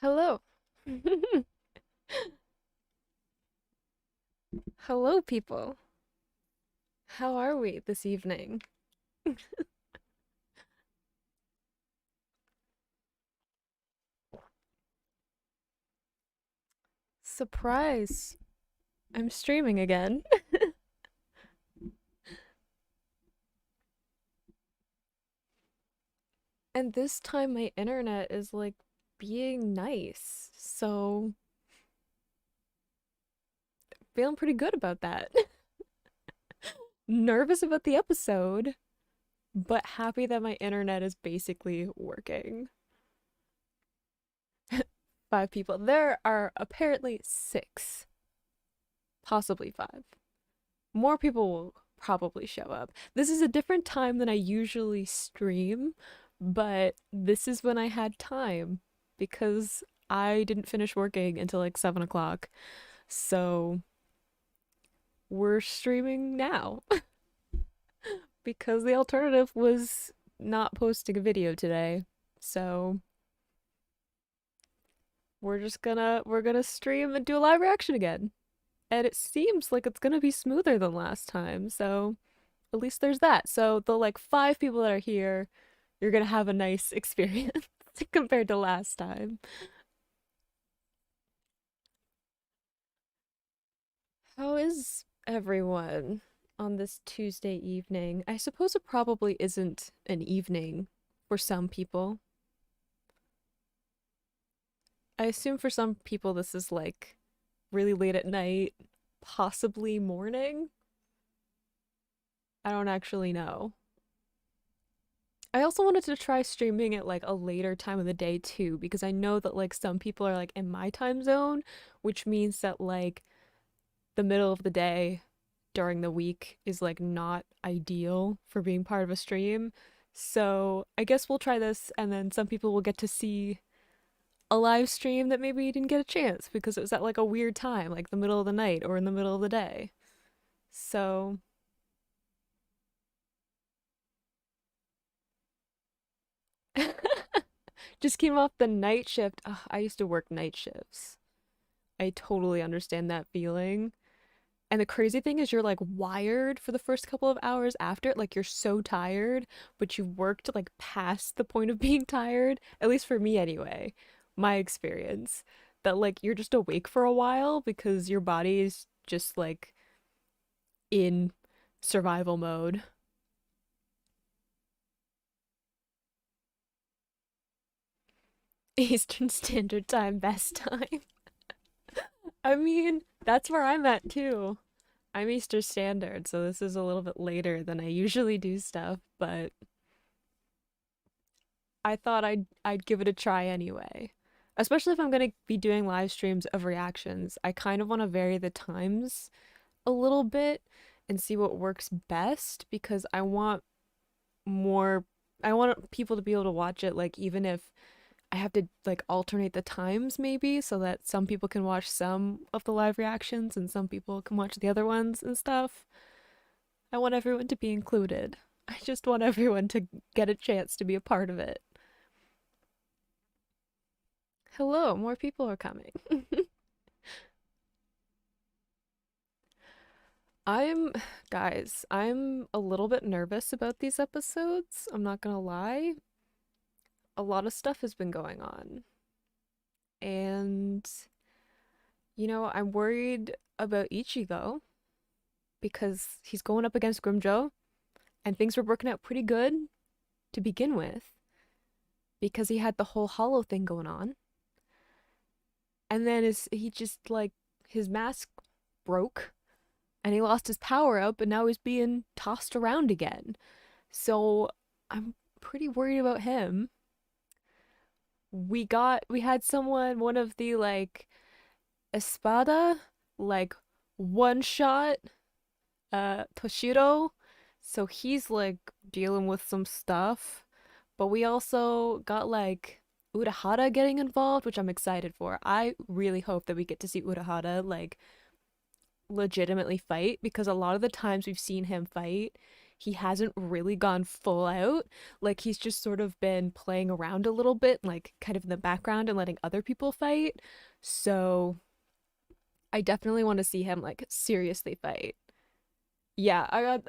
Hello. Hello, people. How are we this evening? Surprise. I'm streaming again. And this time my internet is like being nice. So, feeling pretty good about that. Nervous about the episode, but happy that my internet is basically working. Five people. There are apparently six, possibly five. More people will probably show up. This is a different time than I usually stream, but this is when I had time because I didn't finish working until like 7 o'clock. So we're streaming now because the alternative was not posting a video today. So we're gonna stream and do a live reaction again. And it seems like it's gonna be smoother than last time, so at least there's that. So the like five people that are here, you're gonna have a nice experience compared to last time. How is everyone on this Tuesday evening? I suppose it probably isn't an evening for some people. I assume for some people this is like really late at night, possibly morning. I don't actually know. I also wanted to try streaming at like a later time of the day too, because I know that like some people are like in my time zone, which means that like the middle of the day during the week is like not ideal for being part of a stream. So I guess we'll try this and then some people will get to see a live stream that maybe didn't get a chance because it was at like a weird time, like the middle of the night or in the middle of the day. So just came off the night shift. Ugh, I used to work night shifts. I totally understand that feeling. And the crazy thing is you're like wired for the first couple of hours after it, like you're so tired, but you've worked like past the point of being tired, at least for me anyway, my experience, that like you're just awake for a while because your body is just like in survival mode. Eastern Standard Time, best time. I mean, that's where I'm at too. I'm Eastern Standard, so this is a little bit later than I usually do stuff, but I thought I'd give it a try anyway. Especially if I'm going to be doing live streams of reactions. I kind of want to vary the times a little bit and see what works best because more I want people to be able to watch it like even if I have to like alternate the times maybe so that some people can watch some of the live reactions and some people can watch the other ones and stuff. I want everyone to be included. I just want everyone to get a chance to be a part of it. Hello, more people are coming. I'm, guys, I'm a little bit nervous about these episodes. I'm not gonna lie. A lot of stuff has been going on. And, I'm worried about Ichigo because he's going up against Grimjo and things were working out pretty good to begin with because he had the whole hollow thing going on. And then he just like his mask broke and he lost his power up and now he's being tossed around again. So I'm pretty worried about him. We had one of the like Espada, like one shot Toshiro. So he's like dealing with some stuff. But we also got like Urahara getting involved, which I'm excited for. I really hope that we get to see Urahara like legitimately fight because a lot of the times we've seen him fight, he hasn't really gone full out. Like he's just sort of been playing around a little bit, like kind of in the background and letting other people fight. So I definitely want to see him like seriously fight. Yeah, I got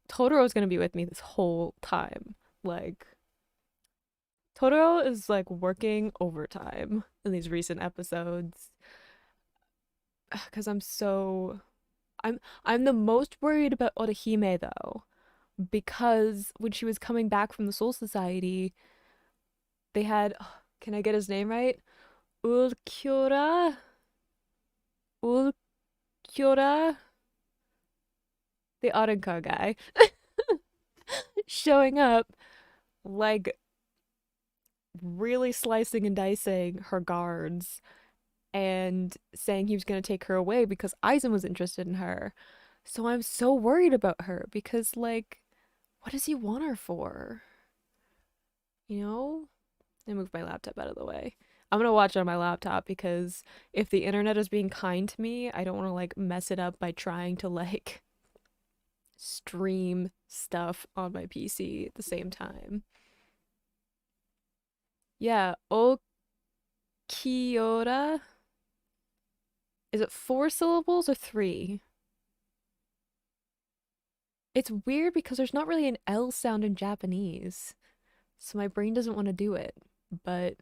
Totoro's gonna be with me this whole time. Like Totoro is like working overtime in these recent episodes because I'm the most worried about Orihime though, because when she was coming back from the Soul Society, they had can I get his name right? Ulquiorra? Ulquiorra? The Audinkar guy showing up like really slicing and dicing her guards and saying he was going to take her away because Aizen was interested in her. So I'm so worried about her because, like, what does he want her for? You know? I moved my laptop out of the way. I'm gonna watch it on my laptop because if the internet is being kind to me, I don't want to like mess it up by trying to like stream stuff on my PC at the same time. Yeah, Okiora. Is it four syllables or three? It's weird because there's not really an L sound in Japanese, so my brain doesn't want to do it. But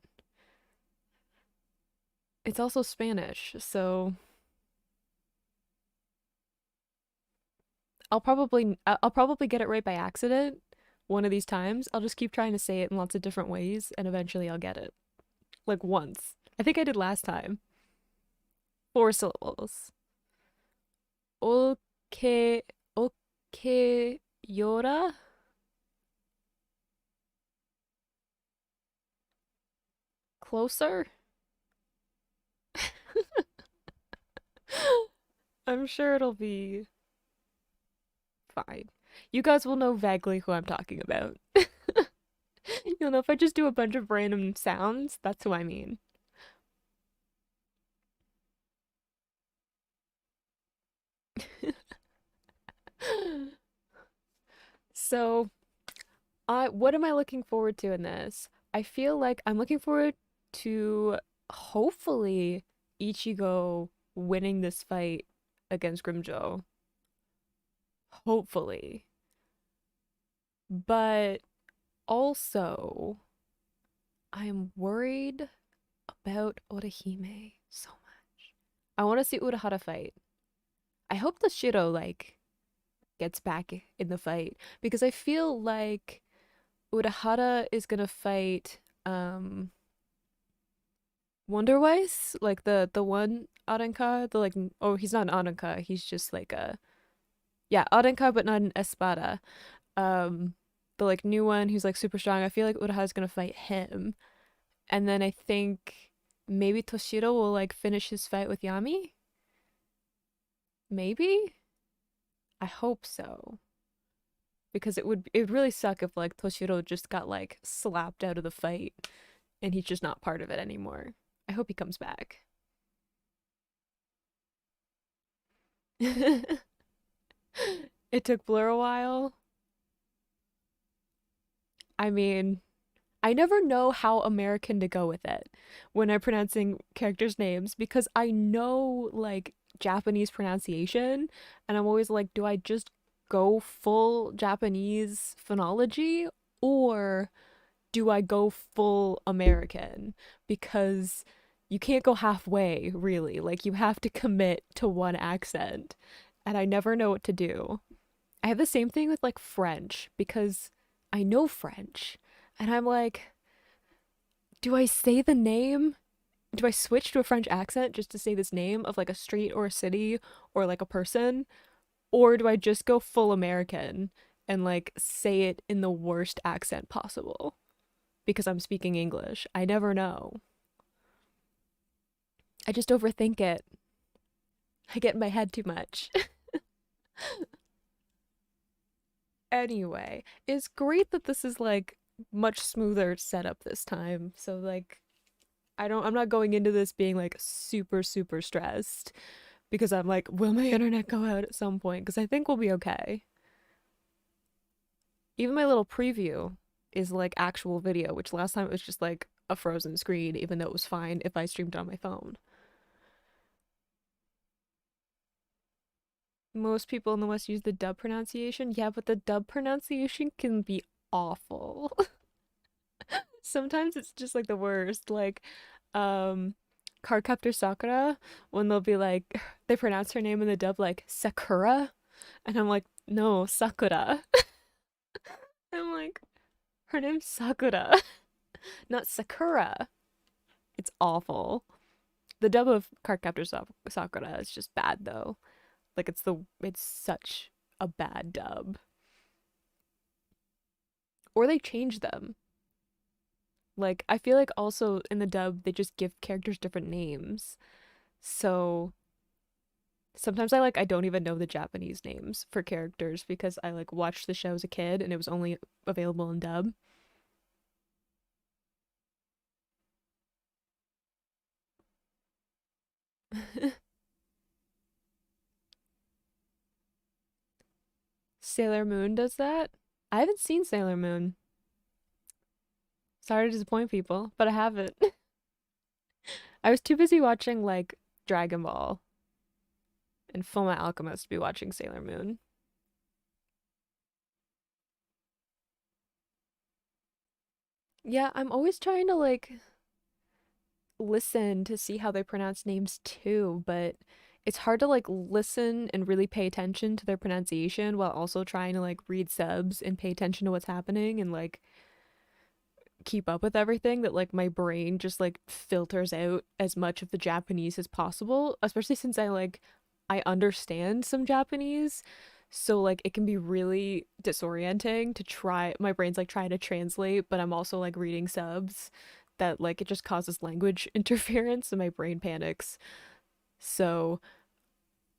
it's also Spanish, so I'll probably get it right by accident one of these times. I'll just keep trying to say it in lots of different ways, and eventually I'll get it. Like once. I think I did last time. Four syllables. Okay, okay, Yora? Closer? I'm sure it'll be fine. You guys will know vaguely who I'm talking about. You'll know if I just do a bunch of random sounds, that's who I mean. So, I what am I looking forward to in this? I feel like I'm looking forward to hopefully Ichigo winning this fight against Grimjo. Hopefully. But also, I'm worried about Orihime so much. I want to see Urahara fight. I hope the Shiro like gets back in the fight because I feel like Urahara is gonna fight Wonderweiss, like the one Arenka, the like oh he's not an Arenka, he's just like a yeah, Arenka but not an Espada. Um the like new one who's like super strong. I feel like Urahara's gonna fight him. And then I think maybe Toshiro will like finish his fight with Yami? Maybe? I hope so. Because it would really suck if like Toshiro just got like slapped out of the fight and he's just not part of it anymore. I hope he comes back. It took Blur a while. I mean, I never know how American to go with it when I'm pronouncing characters' names because I know like Japanese pronunciation and I'm always like, do I just go full Japanese phonology or do I go full American? Because you can't go halfway, really. Like, you have to commit to one accent. And I never know what to do. I have the same thing with like French because I know French. And I'm like, do I say the name? Do I switch to a French accent just to say this name of like a street or a city or like a person? Or do I just go full American and like say it in the worst accent possible? Because I'm speaking English. I never know. I just overthink it. I get in my head too much. Anyway, it's great that this is like much smoother setup this time. So like I'm not going into this being like super super stressed because I'm like will my internet go out at some point because I think we'll be okay. Even my little preview is like actual video, which last time it was just like a frozen screen, even though it was fine if I streamed on my phone. Most people in the West use the dub pronunciation. Yeah, but the dub pronunciation can be awful. Sometimes it's just like the worst. Like, um, Cardcaptor Sakura, when they'll be like, they pronounce her name in the dub like Sakura, and I'm like, no, Sakura. I'm like, her name's Sakura, not Sakura. It's awful. The dub of Cardcaptor Sakura is just bad though. Like it's such a bad dub. Or they change them. Like I feel like also in the dub they just give characters different names. So sometimes I don't even know the Japanese names for characters because I like watched the show as a kid and it was only available in dub. Sailor Moon does that? I haven't seen Sailor Moon. Sorry to disappoint people, but I haven't. I was too busy watching like Dragon Ball and Fullmetal Alchemist to be watching Sailor Moon. Yeah, I'm always trying to like listen to see how they pronounce names too, but it's hard to like listen and really pay attention to their pronunciation while also trying to like read subs and pay attention to what's happening and like keep up with everything that like my brain just like filters out as much of the Japanese as possible, especially since I understand some Japanese. So like it can be really disorienting to try my brain's like trying to translate, but I'm also like reading subs that like it just causes language interference and my brain panics. So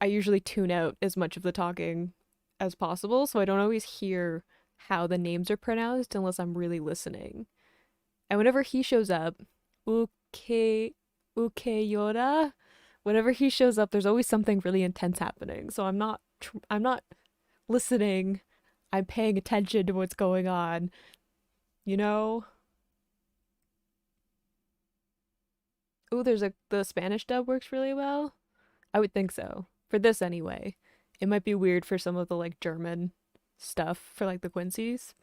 I usually tune out as much of the talking as possible, so I don't always hear how the names are pronounced unless I'm really listening. And whenever he shows up, Uke Yoda, whenever he shows up, there's always something really intense happening. So I'm not listening. I'm paying attention to what's going on, you know? Oh, there's a the Spanish dub works really well. I would think so. For this anyway. It might be weird for some of the like German stuff for like the Quincy's.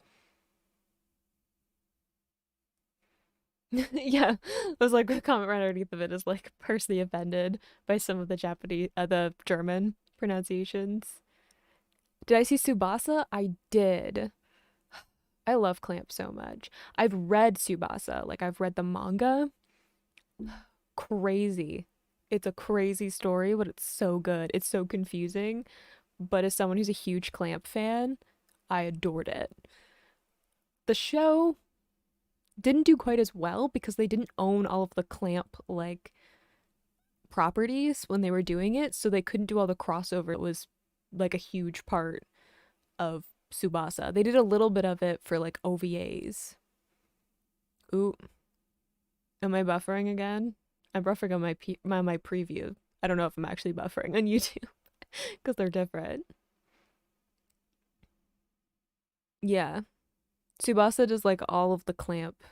Yeah, there's like a comment right underneath of it is like personally offended by some of the the German pronunciations. Did I see Subasa? I did. I love Clamp so much. I've read Subasa, like I've read the manga. Crazy. It's a crazy story, but it's so good. It's so confusing. But as someone who's a huge Clamp fan, I adored it. The show didn't do quite as well because they didn't own all of the Clamp like properties when they were doing it, so they couldn't do all the crossover. It was like a huge part of Subasa. They did a little bit of it for like OVAs. Ooh, am I buffering again? I'm buffering on my preview. I don't know if I'm actually buffering on YouTube because they're different. Yeah, Subasa does like all of the Clamp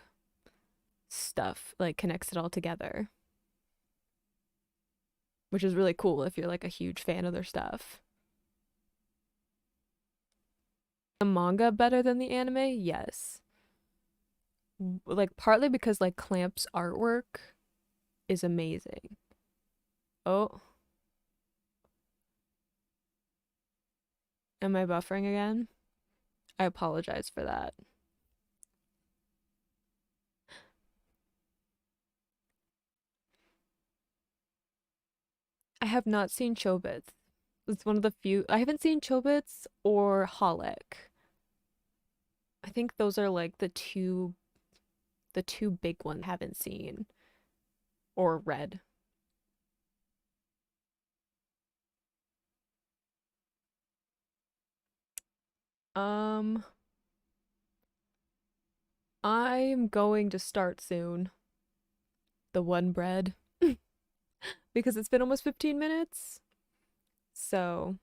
stuff, like connects it all together, which is really cool if you're like a huge fan of their stuff. The manga better than the anime? Yes. Like partly because like Clamp's artwork is amazing. Oh, am I buffering again? I apologize for that. I have not seen Chobits. It's one of the few I haven't seen Chobits or Holic. I think those are like the two big ones I haven't seen or read. Um, I'm going to start soon. The one bread because it's been almost 15 minutes. So,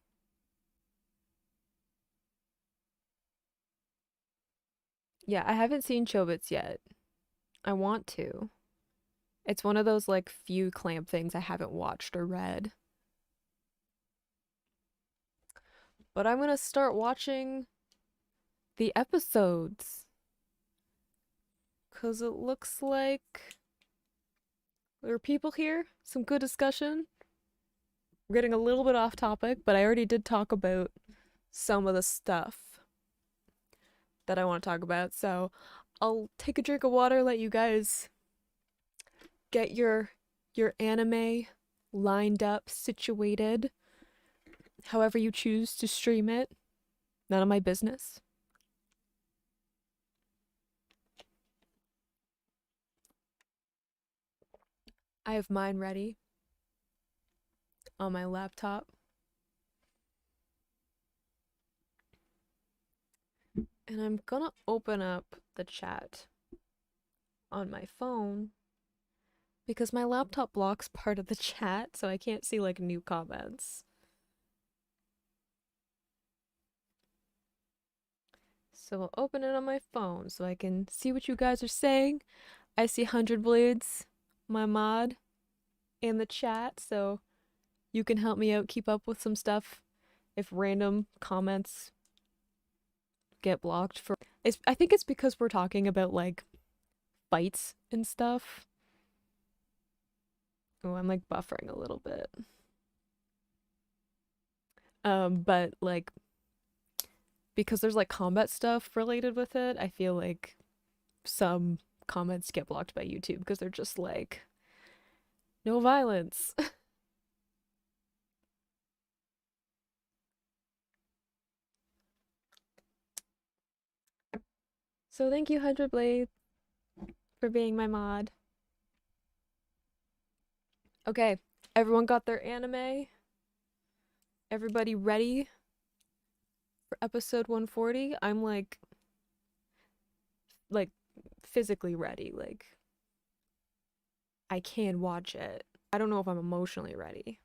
Yeah, I haven't seen Chobits yet. I want to. It's one of those like few clamp things I haven't watched or read. But I'm gonna start watching the episodes because it looks like there are people here. Some good discussion. We're getting a little bit off topic, but I already did talk about some of the stuff that I want to talk about. So I'll take a drink of water, let you guys get your anime lined up, situated, however you choose to stream it. None of my business. I have mine ready on my laptop. And I'm gonna open up the chat on my phone because my laptop blocks part of the chat, so I can't see like new comments. So I'll open it on my phone so I can see what you guys are saying. I see 100 Blades, my mod, in the chat, so you can help me out keep up with some stuff if random comments get blocked for I think it's because we're talking about like fights and stuff. Oh, I'm like buffering a little bit. But like because there's like combat stuff related with it, I feel like some comments get blocked by YouTube because they're just like no violence. So thank you, 100 Blade, for being my mod. Okay, everyone got their anime? Everybody ready for episode 140? I'm like physically ready. Like I can watch it. I don't know if I'm emotionally ready.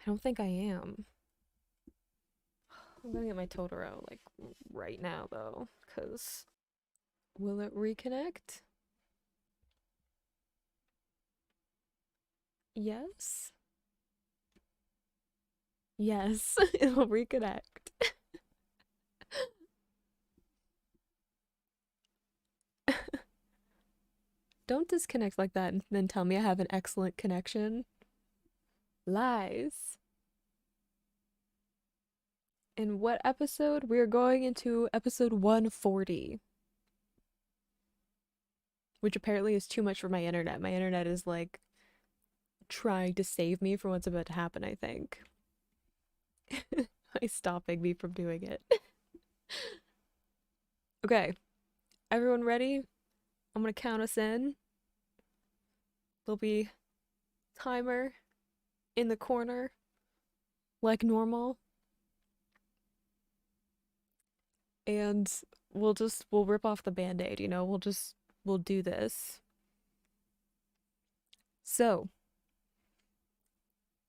I don't think I am. I'm gonna get my Totoro like right now though, cause will it reconnect? Yes. Yes, it'll reconnect. Don't disconnect like that and then tell me I have an excellent connection. Lies. In what episode? We're going into episode 140, which apparently is too much for my internet. My internet is like trying to save me from what's about to happen, I think. By stopping me from doing it. Okay, everyone ready? I'm gonna count us in. There'll be timer in the corner, like normal. And we'll rip off the band-aid, we'll do this. So,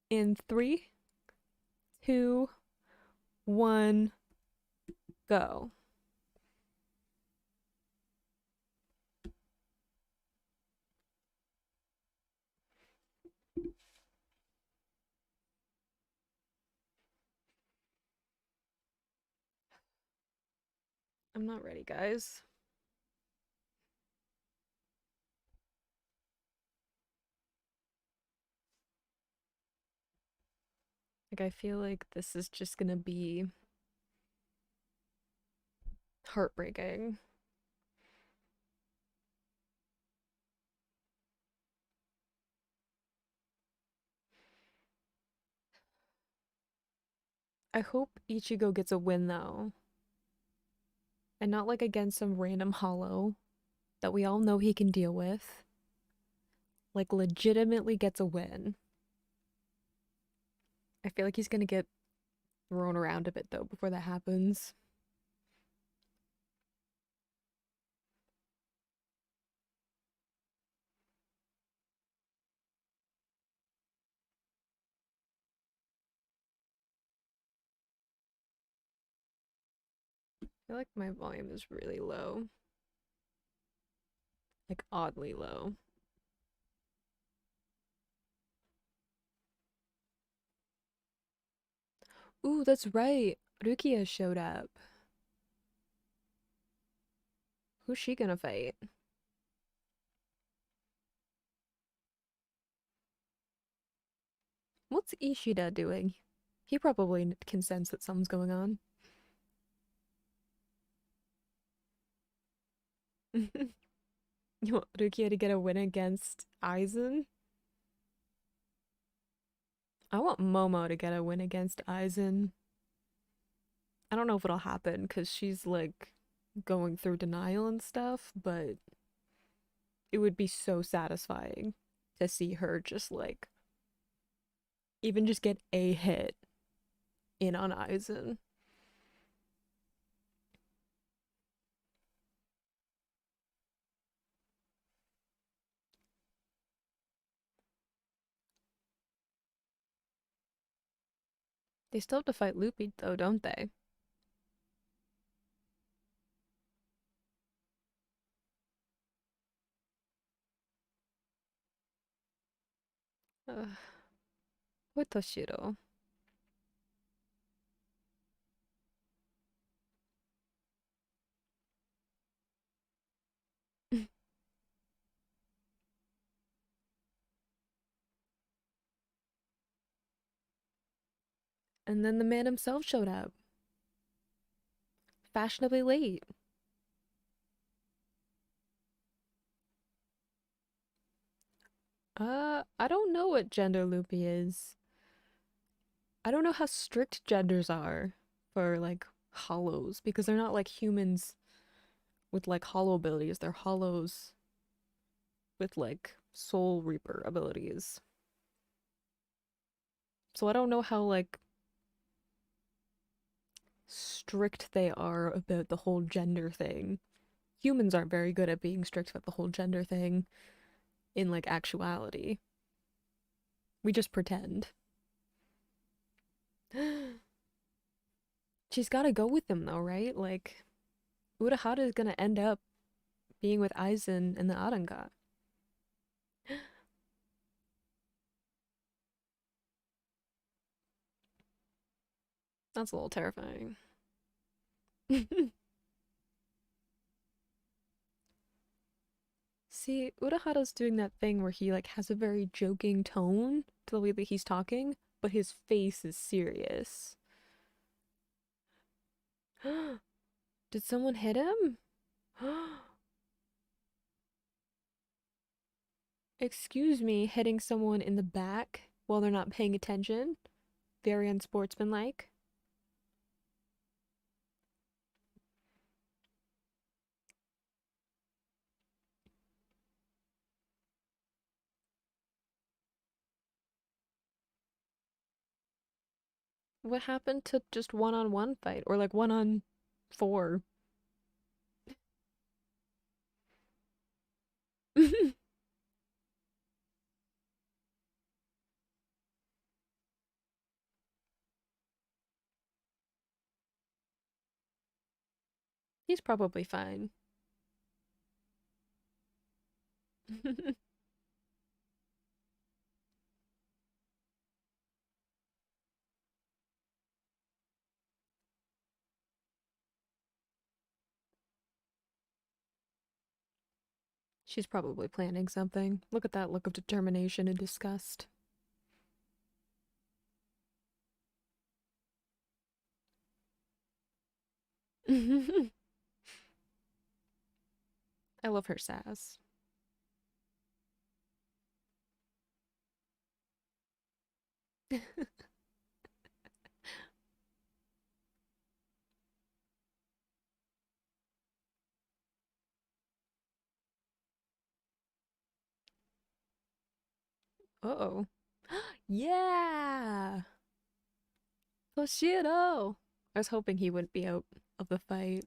in 3, 2, 1, go. I'm not ready, guys. Like, I feel like this is just gonna be heartbreaking. I hope Ichigo gets a win, though. And not like against some random hollow that we all know he can deal with. Like, legitimately gets a win. I feel like he's gonna get thrown around a bit, though, before that happens. feel like my volume is really low. Like oddly low. Ooh, that's right. Rukia showed up. Who's she gonna fight? What's Ishida doing? He probably can sense that something's going on. You want Rukia to get a win against Aizen? I want Momo to get a win against Aizen. I don't know if it'll happen because she's like going through denial and stuff, but it would be so satisfying to see her just like even just get a hit in on Aizen. They still have to fight Loopy though, don't they? Uh, with Toshiro. And then the man himself showed up. Fashionably late. I don't know what gender Loopy is. I don't know how strict genders are for like hollows because they're not like humans with like hollow abilities. They're hollows with like soul reaper abilities. So I don't know how like strict they are about the whole gender thing. Humans aren't very good at being strict about the whole gender thing in like actuality. We just pretend. She's got to go with them though, right? Like Urahara is gonna end up being with Aizen and the Arangat. That's a little terrifying. See, Urahara's doing that thing where he like has a very joking tone to the way that he's talking, but his face is serious. Did someone hit him? Excuse me, hitting someone in the back while they're not paying attention? Very unsportsmanlike. What happened to just one-on-one fight or like one on four? He's probably fine. She's probably planning something. Look at that look of determination and disgust. I love her sass. Uh-oh. Yeah! Toshiro! I was hoping he wouldn't be out of the fight.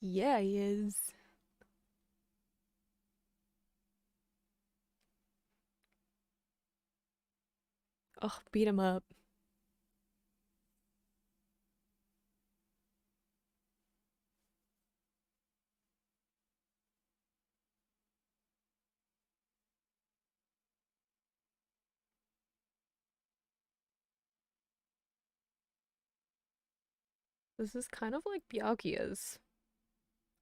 Yeah, he is. Oh, beat him up. This is kind of like Byakuya's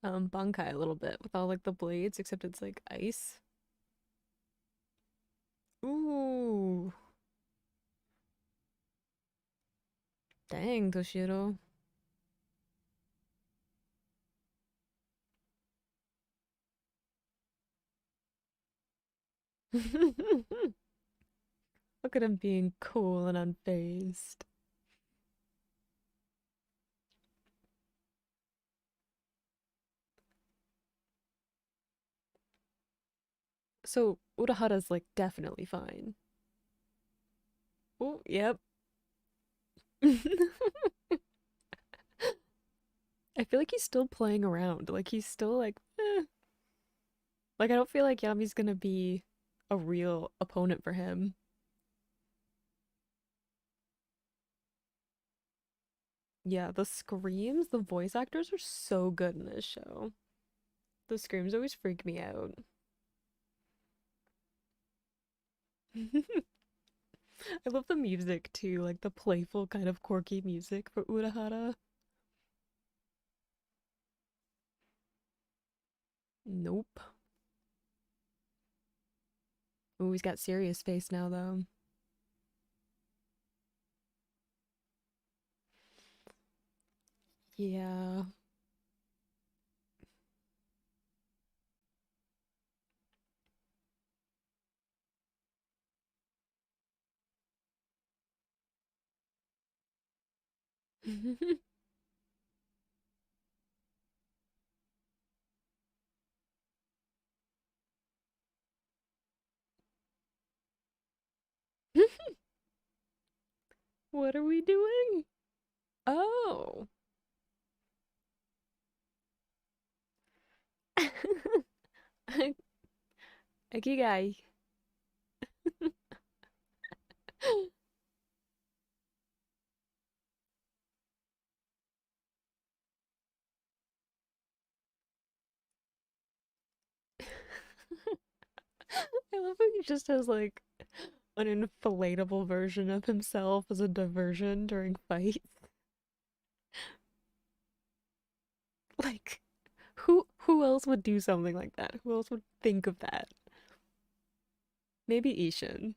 Bankai a little bit with all like the blades, except it's like ice. Ooh, dang, Toshiro. Look at him being cool and unfazed. So Urahara's like definitely fine. Oh, yep. I feel like he's still playing around. Like he's still like, eh. Like I don't feel like Yami's gonna be a real opponent for him. Yeah, the screams, the voice actors are so good in this show. The screams always freak me out. I love the music too, like the playful kind of quirky music for Urahara. Nope. Ooh, he's got serious face now though. Yeah. What are we doing? Oh. Ikigai. I love how he just has like an inflatable version of himself as a diversion during fights. Like, who else would do something like that? Who else would think of that? Maybe Ishin.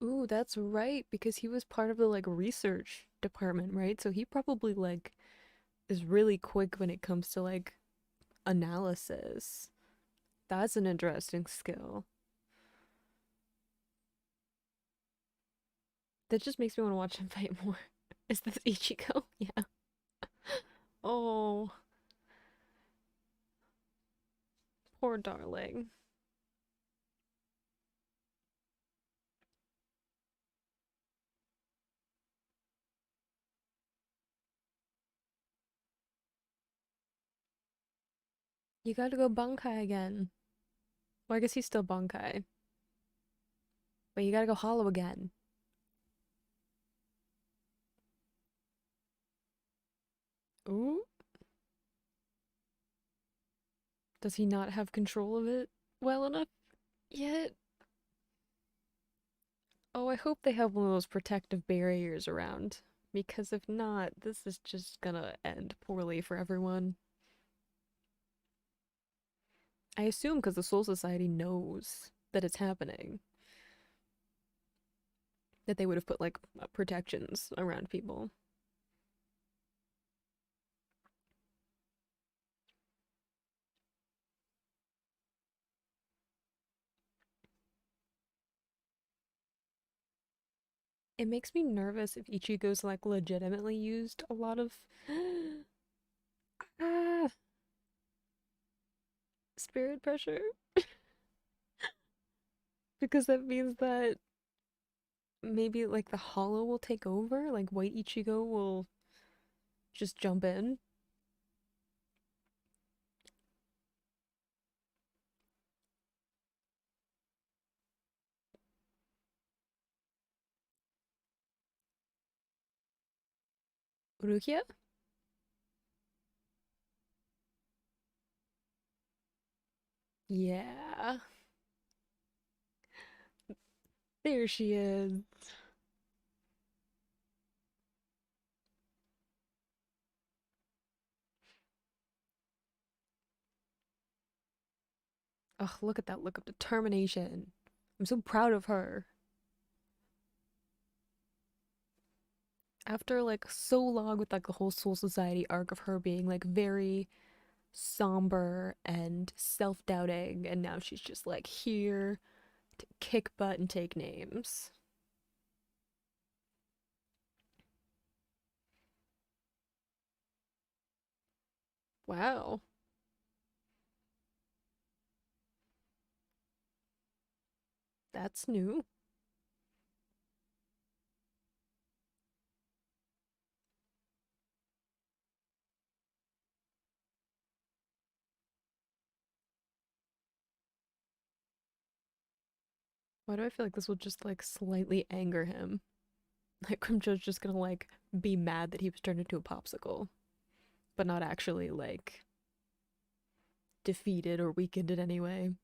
Ooh, that's right, because he was part of the like research department, right? So he probably like is really quick when it comes to like analysis. That's an interesting skill. That just makes me want to watch him fight more. Is this Ichigo? Yeah. Oh, poor darling. You gotta go Bankai again. Well, I guess he's still Bankai, but you gotta go Hollow again. Ooh, does he not have control of it well enough yet? Oh, I hope they have one of those protective barriers around, because if not, this is just gonna end poorly for everyone. I assume because the Soul Society knows that it's happening, that they would have put like protections around people. It makes me nervous if Ichigo's like legitimately used a lot of ah, spirit pressure because that means that maybe like the Hollow will take over, like White Ichigo will just jump in. Urukia? Yeah. There she is. Ugh, look at that look of determination. I'm so proud of her. After like so long with like the whole Soul Society arc of her being like very somber and self-doubting, and now she's just like here to kick butt and take names. Wow, that's new. Why do I feel like this will just like slightly anger him? Like Grimjo's just gonna like be mad that he was turned into a popsicle, but not actually like defeated or weakened in any way.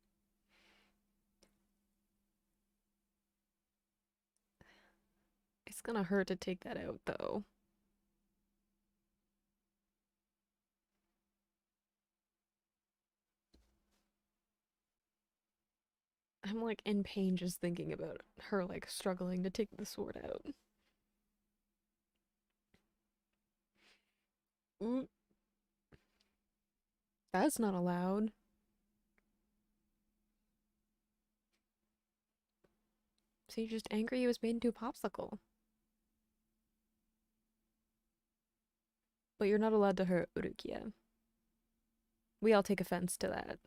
It's gonna hurt to take that out though. I'm like in pain just thinking about her like struggling to take the sword out. Mm, that's not allowed. So you're just angry he was made into a popsicle. But you're not allowed to hurt Urukia. We all take offense to that.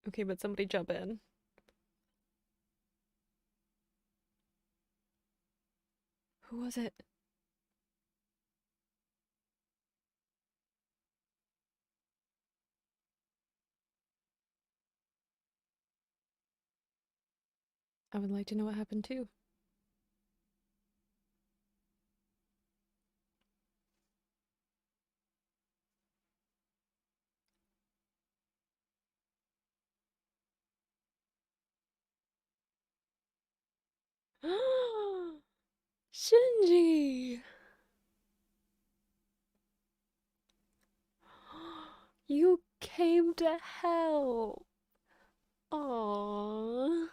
Okay, but somebody jump in. Who was it? I would like to know what happened too. Shinji! You came to help. Aww.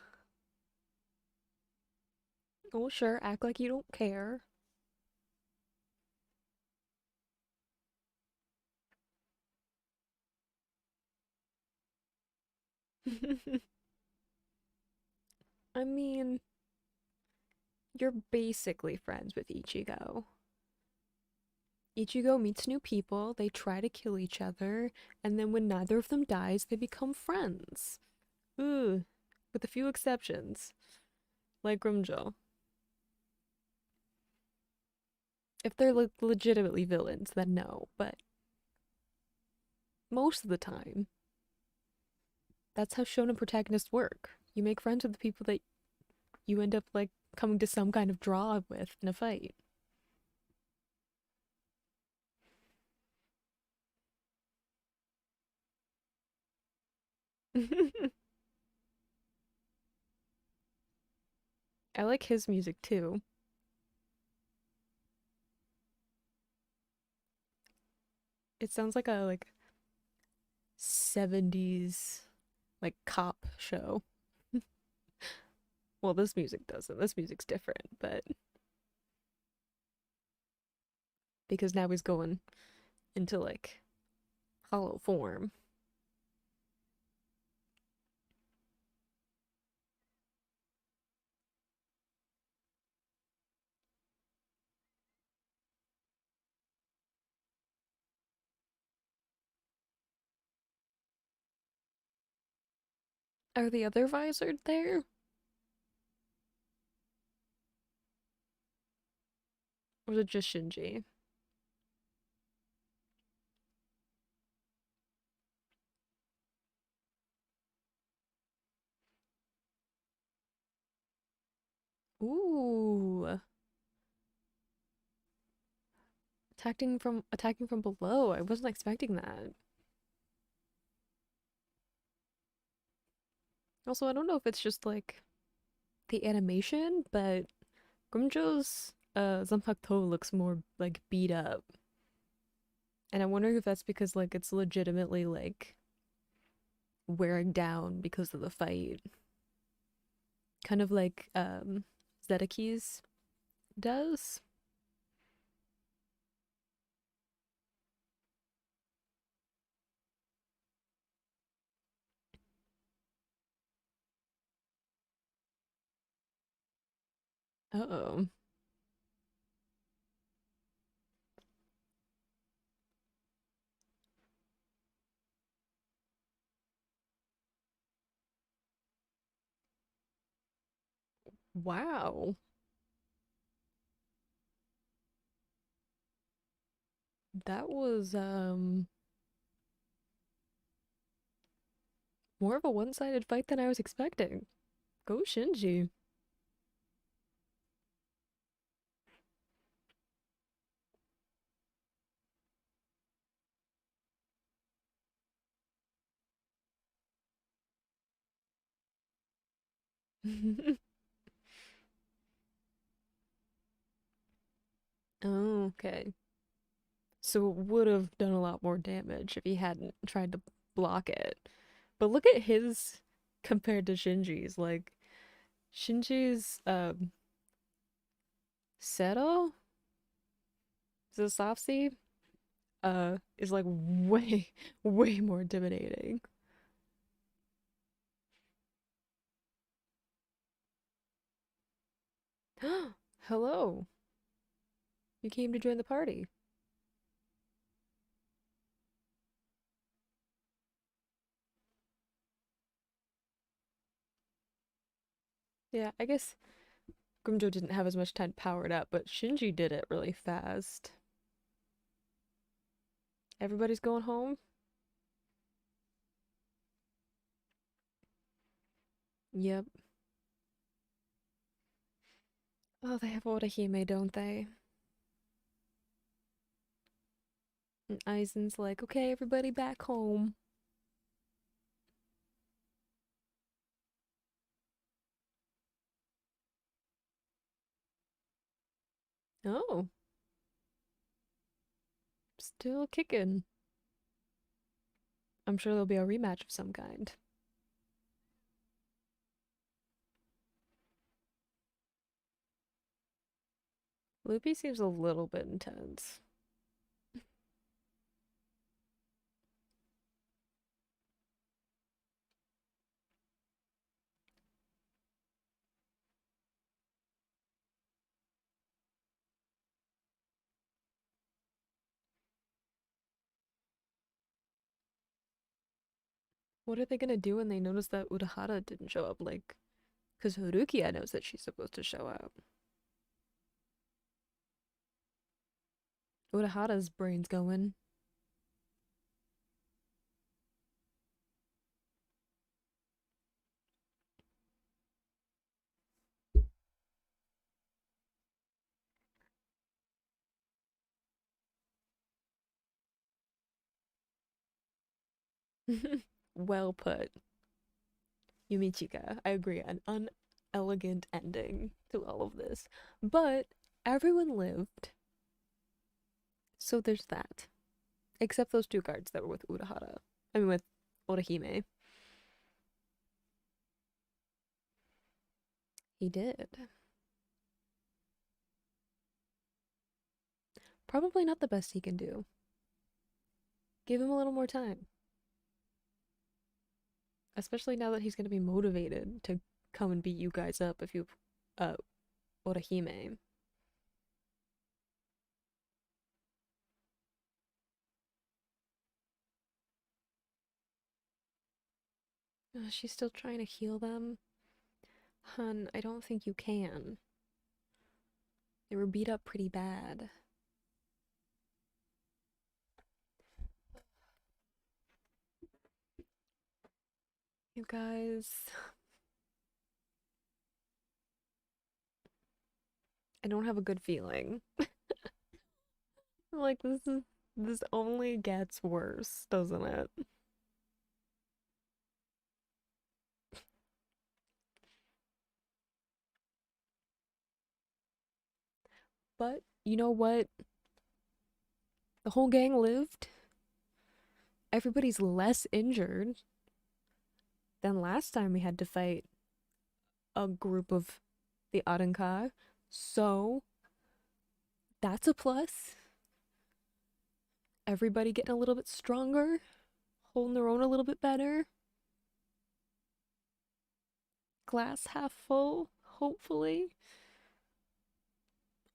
Oh, sure, act like you don't care. I mean, you're basically friends with Ichigo. Ichigo meets new people, they try to kill each other, and then when neither of them dies, they become friends. Ooh, with a few exceptions, like Grimjaw. If they're legitimately villains, then no, but most of the time, that's how shonen protagonists work. You make friends with the people that you end up like coming to some kind of draw with in a fight. I like his music too. It sounds like a like 70s like cop show. Well, this music doesn't. This music's different, but because now he's going into like hollow form. Are the other visored there? Or is it just Shinji? Ooh. Attacking from below. I wasn't expecting that. Also, I don't know if it's just like the animation, but Grimjo's Zanpakuto looks more like beat up. And I wonder if that's because like it's legitimately like wearing down because of the fight. Kind of like Zedeki's does. Uh-oh. Wow. That was more of a one-sided fight than I was expecting. Go Shinji. Oh, okay. So it would have done a lot more damage if he hadn't tried to block it. But look at his compared to Shinji's. Like Shinji's Seto, Zasafsi, is like way, way more intimidating. Hello. You came to join the party. Yeah, I guess Grimjo didn't have as much time to power it up, but Shinji did it really fast. Everybody's going home? Yep. Oh, they have Orihime, don't they? And Aizen's like, okay, everybody back home. Oh, still kicking. I'm sure there'll be a rematch of some kind. Loopy seems a little bit intense. What are they gonna do when they notice that Urahara didn't show up? Like, because Harukia knows that she's supposed to show up. Urahara's brain's going. Well put. Yumichika, I agree, an unelegant ending to all of this. But everyone lived, so there's that. Except those two guards that were with Urahara. I mean, with Orihime. He did. Probably not the best he can do. Give him a little more time. Especially now that he's gonna be motivated to come and beat you guys up if you uh Orihime. She's still trying to heal them. Hun, I don't think you can. They were beat up pretty bad. You guys, I don't have a good feeling. Like this only gets worse, doesn't it? But you know what? The whole gang lived. Everybody's less injured than last time we had to fight a group of the Aranka. So that's a plus. Everybody getting a little bit stronger, holding their own a little bit better. Glass half full, hopefully.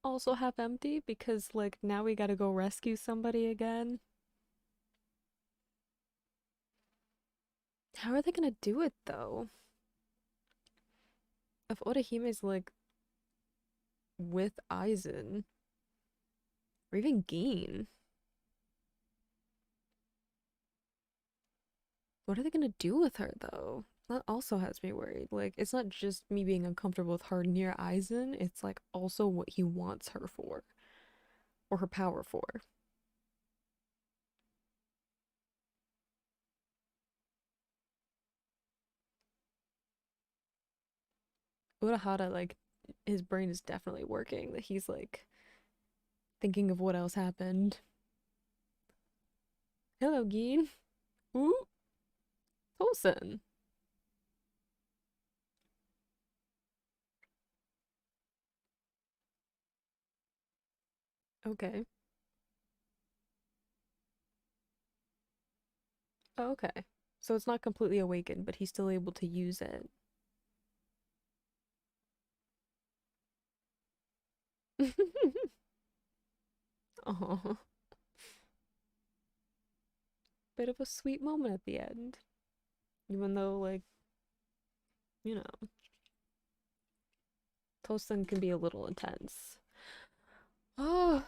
Also half empty because, like, now we gotta go rescue somebody again. How are they gonna do it though? If Odahime's like with Aizen, or even Gin, what are they gonna do with her though? That also has me worried. Like, it's not just me being uncomfortable with her near Aizen, it's like also what he wants her for, or her power for. Urahara, like, his brain is definitely working, that he's like thinking of what else happened. Hello, Gin. Ooh, Tosen. Okay. Oh, okay. So it's not completely awakened, but he's still able to use it. Oh, bit of a sweet moment at the end. Even though, like, you know, Tosen can be a little intense. Oh,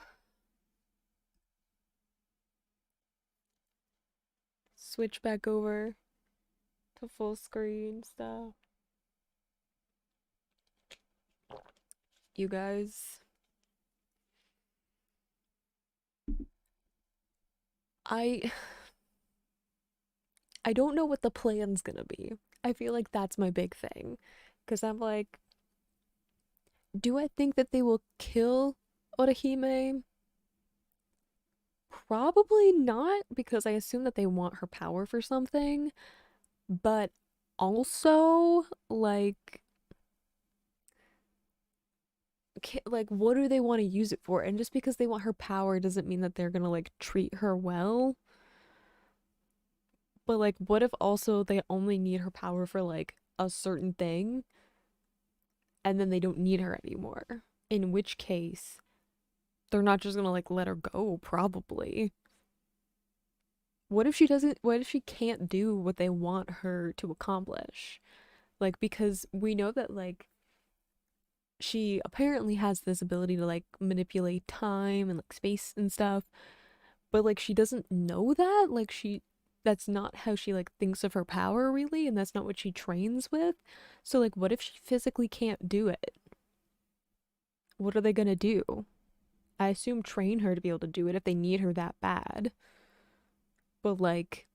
switch back over to full screen stuff. You guys, I I don't know what the plan's gonna be. I feel like that's my big thing. Because I'm like, do I think that they will kill Orihime? Probably not, because I assume that they want her power for something. But also, like what do they want to use it for? And just because they want her power doesn't mean that they're gonna like treat her well. But like, what if also they only need her power for like a certain thing, and then they don't need her anymore? In which case, they're not just gonna like let her go, probably. What if she doesn't, what if she can't do what they want her to accomplish? Like, because we know that like she apparently has this ability to like manipulate time and like space and stuff, but like she doesn't know that. Like, that's not how she like thinks of her power really, and that's not what she trains with. So like, what if she physically can't do it? What are they gonna do? I assume train her to be able to do it if they need her that bad. But like,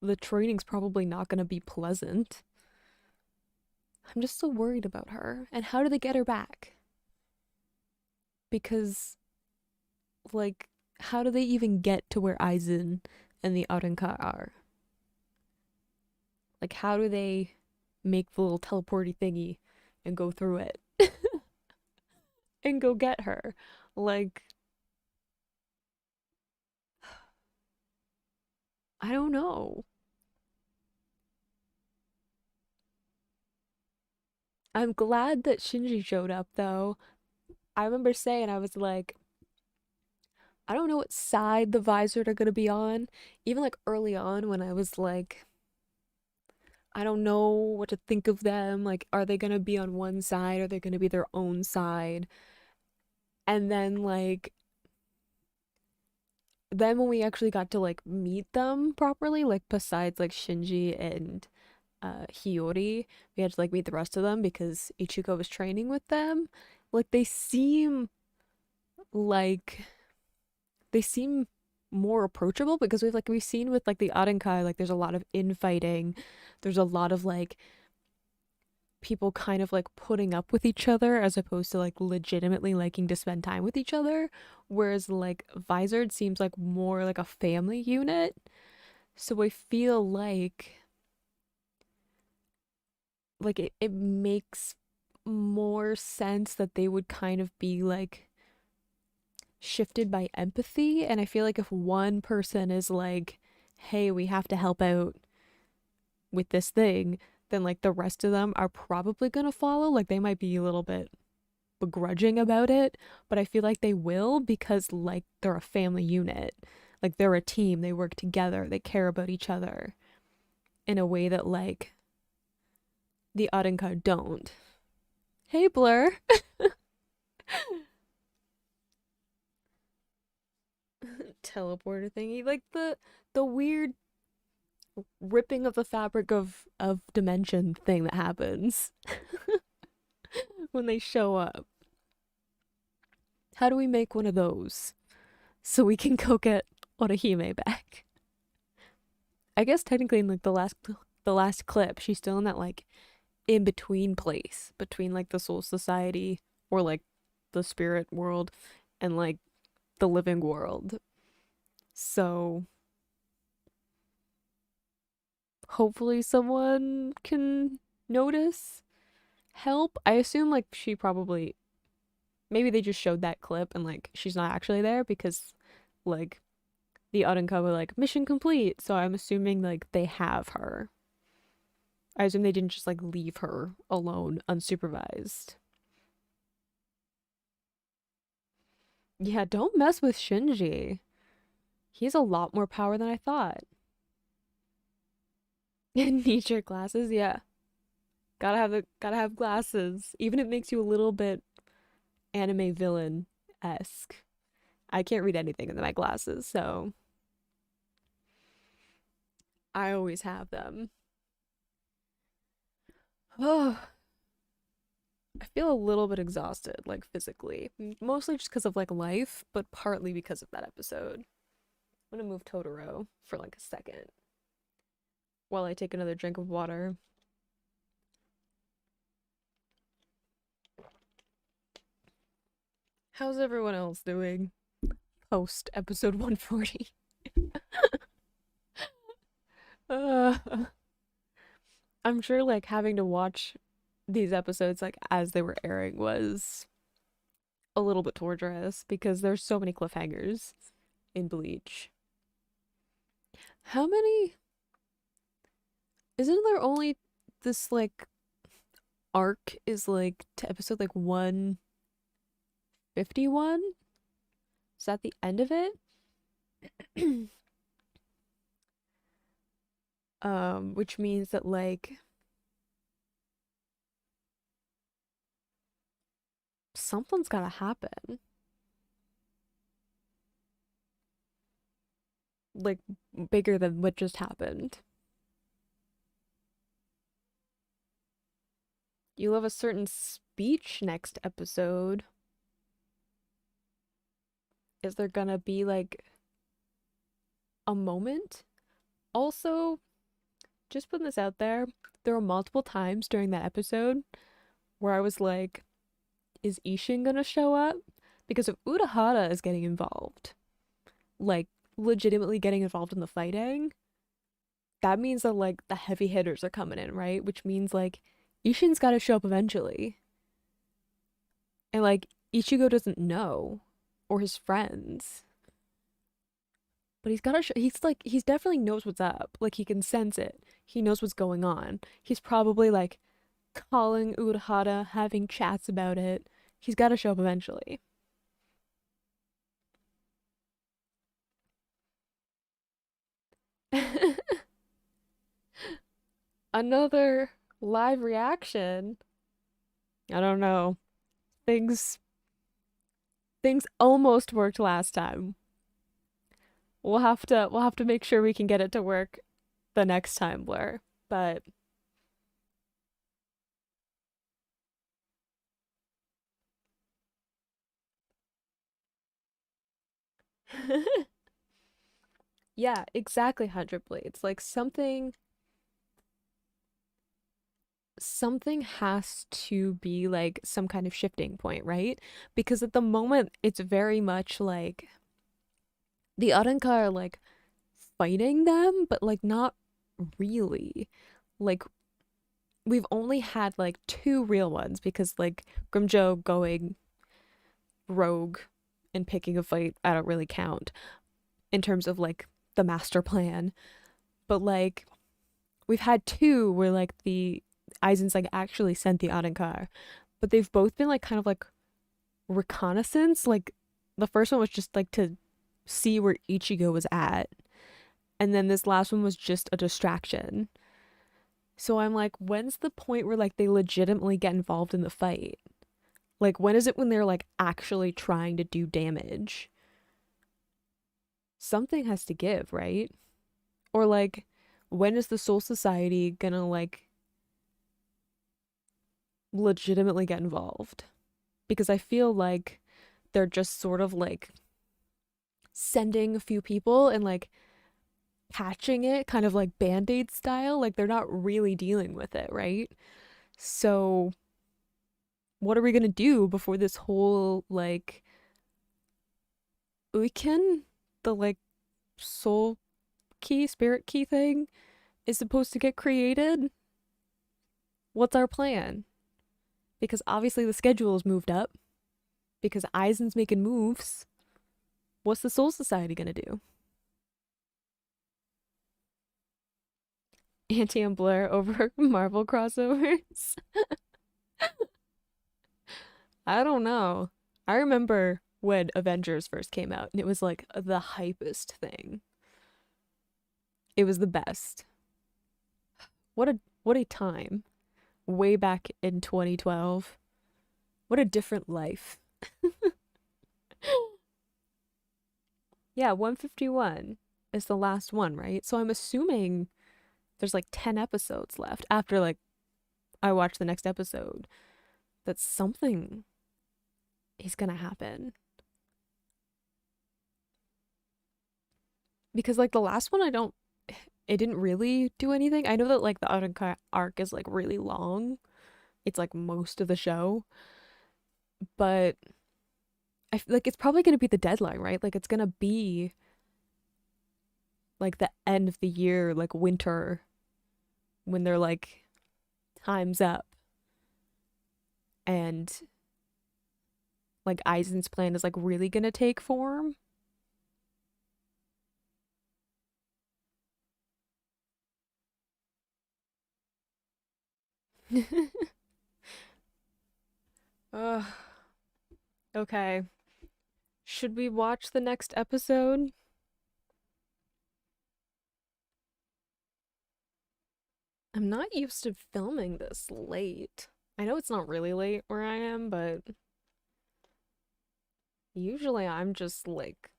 the training's probably not gonna be pleasant. I'm just so worried about her. And how do they get her back? Because, like, how do they even get to where Aizen and the Aranka are? Like, how do they make the little teleporty thingy and go through it and go get her? Like, I don't know. I'm glad that Shinji showed up though. I remember saying, I was like, I don't know what side the visor are gonna be on. Even like early on when I was like, I don't know what to think of them. Like, are they gonna be on one side? Are they gonna be their own side? And then when we actually got to like meet them properly, like besides like Shinji and Hiyori, we had to like meet the rest of them because Ichigo was training with them. Like like they seem more approachable because we've seen with like the Arenkai, like there's a lot of infighting. There's a lot of like people kind of like putting up with each other as opposed to like legitimately liking to spend time with each other. Whereas like Vizard seems like more like a family unit. So I feel like it makes more sense that they would kind of be like shifted by empathy. And I feel like if one person is like, hey, we have to help out with this thing, then like the rest of them are probably gonna follow. Like they might be a little bit begrudging about it, but I feel like they will because like they're a family unit. Like they're a team, they work together, they care about each other in a way that like the Arenkai don't. Hey Blur. Teleporter thingy. Like the weird ripping of the fabric of dimension thing that happens when they show up. How do we make one of those so we can go get Orihime back? I guess technically in like the last clip, she's still in that like in between place between like the Soul Society or like the spirit world and like the living world. So hopefully someone can notice, help. I assume like she probably maybe they just showed that clip and like she's not actually there because like the Arenka were like mission complete. So I'm assuming like they have her. I assume they didn't just like leave her alone unsupervised. Yeah, don't mess with Shinji. He's a lot more power than I thought. Need your glasses? Yeah. Gotta have glasses. Even if it makes you a little bit anime villain-esque. I can't read anything in my glasses, so I always have them. Oh, I feel a little bit exhausted, like physically. Mostly just because of like life, but partly because of that episode. I'm gonna move Totoro for like a second while I take another drink of water. How's everyone else doing post episode 140? uh, I'm sure like having to watch these episodes like as they were airing was a little bit torturous because there's so many cliffhangers in Bleach. How many? Isn't there only this like arc is like to episode like 151? Is that the end of it? Which means that like something's gotta happen. Like bigger than what just happened. You'll have a certain speech next episode. Is there gonna be like a moment? Also, just putting this out there, there were multiple times during that episode where I was like, is Ishin gonna show up? Because if Urahara is getting involved, like legitimately getting involved in the fighting, that means that like the heavy hitters are coming in, right? Which means like Ishin's gotta show up eventually. And like Ichigo doesn't know, or his friends. But he's gotta he's like he's definitely knows what's up. Like he can sense it. He knows what's going on. He's probably like calling Urahara, having chats about it. He's gotta show up eventually. Another live reaction. I don't know. Things things almost worked last time. We'll have to make sure we can get it to work the next time, Blur. But yeah, exactly 100 Blades. Like something has to be like some kind of shifting point, right? Because at the moment it's very much like the Aranka are like fighting them, but like not really. Like we've only had like two real ones because like Grimjo going rogue and picking a fight, I don't really count in terms of like the master plan. But like we've had two where like the Aizen's like actually sent the Atenkar, but they've both been like kind of like reconnaissance. Like the first one was just like to see where Ichigo was at, and then this last one was just a distraction. So I'm like, when's the point where like they legitimately get involved in the fight? Like when is it when they're like actually trying to do damage? Something has to give, right? Or like when is the Soul Society gonna like legitimately get involved? Because I feel like they're just sort of like sending a few people and like patching it kind of like band-aid style, like they're not really dealing with it, right? So what are we gonna do before this whole like Uiken, the like soul key, spirit key thing is supposed to get created? What's our plan? Because obviously the schedule is moved up because Aizen's making moves. What's the Soul Society gonna do? Anti and Blair over Marvel crossovers? I don't know. I remember when Avengers first came out and it was like the hypest thing. It was the best. What a time. Way back in 2012. What a different life. Yeah, 151 is the last one, right? So I'm assuming there's like 10 episodes left after like I watch the next episode that something is gonna happen. Because like the last one, it didn't really do anything. I know that like the Autumn arc is like really long. It's like most of the show, but like it's probably gonna be the deadline, right? Like it's gonna be like the end of the year, like winter, when they're like time's up, and like Aizen's plan is like really gonna take form. Ugh. Okay. Should we watch the next episode? I'm not used to filming this late. I know it's not really late where I am, but usually I'm just like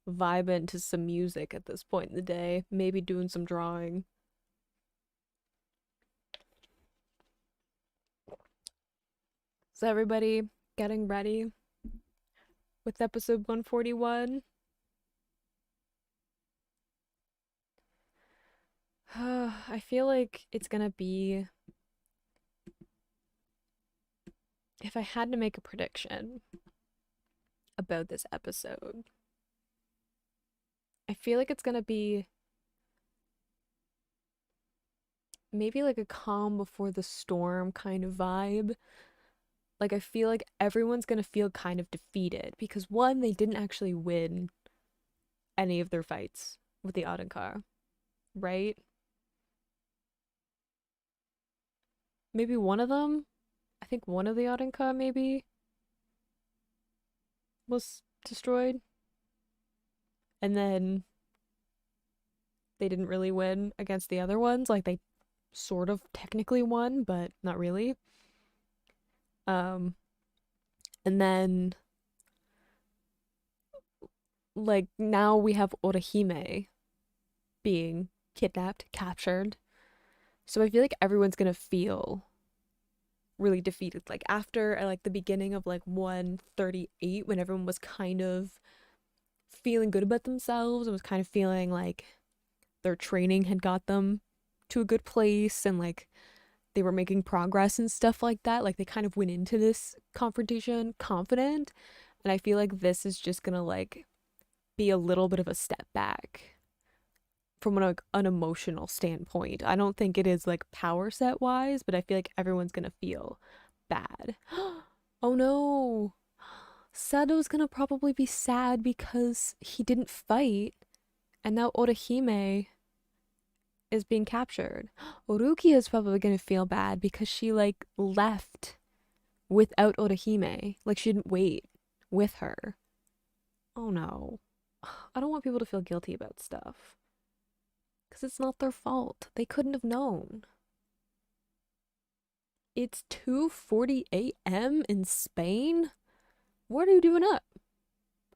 vibing to some music at this point in the day, maybe doing some drawing. Is everybody getting ready with episode 141? I feel like it's gonna be, if I had to make a prediction about this episode, I feel like it's gonna be maybe like a calm before the storm kind of vibe. Like I feel like everyone's gonna feel kind of defeated because one, they didn't actually win any of their fights with the Audencar, right? Maybe one of them. I think one of the Audencar maybe was destroyed, and then they didn't really win against the other ones. Like they sort of technically won, but not really. Um, and then like now we have Orihime being kidnapped, captured. So I feel like everyone's gonna feel really defeated. Like after like the beginning of like 138 when everyone was kind of feeling good about themselves and was kind of feeling like their training had got them to a good place and like they were making progress and stuff like that. Like they kind of went into this confrontation confident. And I feel like this is just gonna like be a little bit of a step back from an emotional standpoint. I don't think it is like power set wise, but I feel like everyone's gonna feel bad. Oh no. Sado's gonna probably be sad because he didn't fight, and now Orihime is being captured. Oruki is probably gonna feel bad because she like left without Orihime. Like she didn't wait with her. Oh no. I don't want people to feel guilty about stuff. Because it's not their fault. They couldn't have known. It's 2:40 a.m. in Spain? What are you doing up?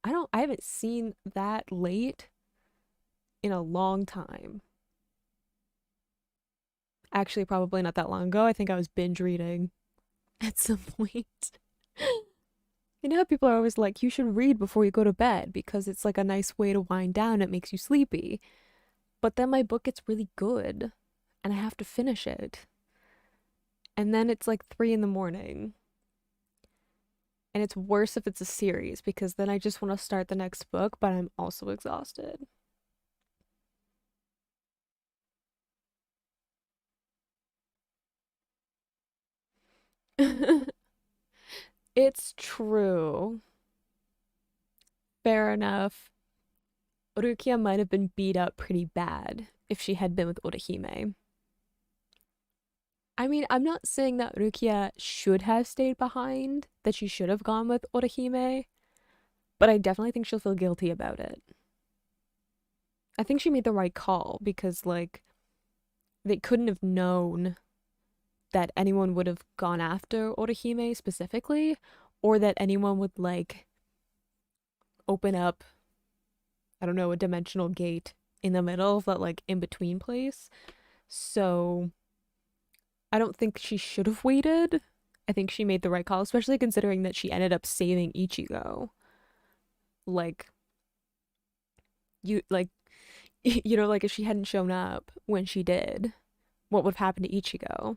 I haven't seen that late in a long time. Actually, probably not that long ago. I think I was binge reading at some point. You know how people are always like, you should read before you go to bed because it's like a nice way to wind down. It makes you sleepy. But then my book gets really good and I have to finish it. And then it's like 3 in the morning. And it's worse if it's a series because then I just want to start the next book, but I'm also exhausted. It's true. Fair enough. Rukia might have been beat up pretty bad if she had been with Orihime. I mean, I'm not saying that Rukia should have stayed behind, that she should have gone with Orihime, but I definitely think she'll feel guilty about it. I think she made the right call because, like, they couldn't have known that anyone would have gone after Orihime specifically, or that anyone would, like, open up, I don't know, a dimensional gate in the middle of that, like, in between place. So I don't think she should have waited. I think she made the right call, especially considering that she ended up saving Ichigo. Like, like, like if she hadn't shown up when she did, what would have happened to Ichigo?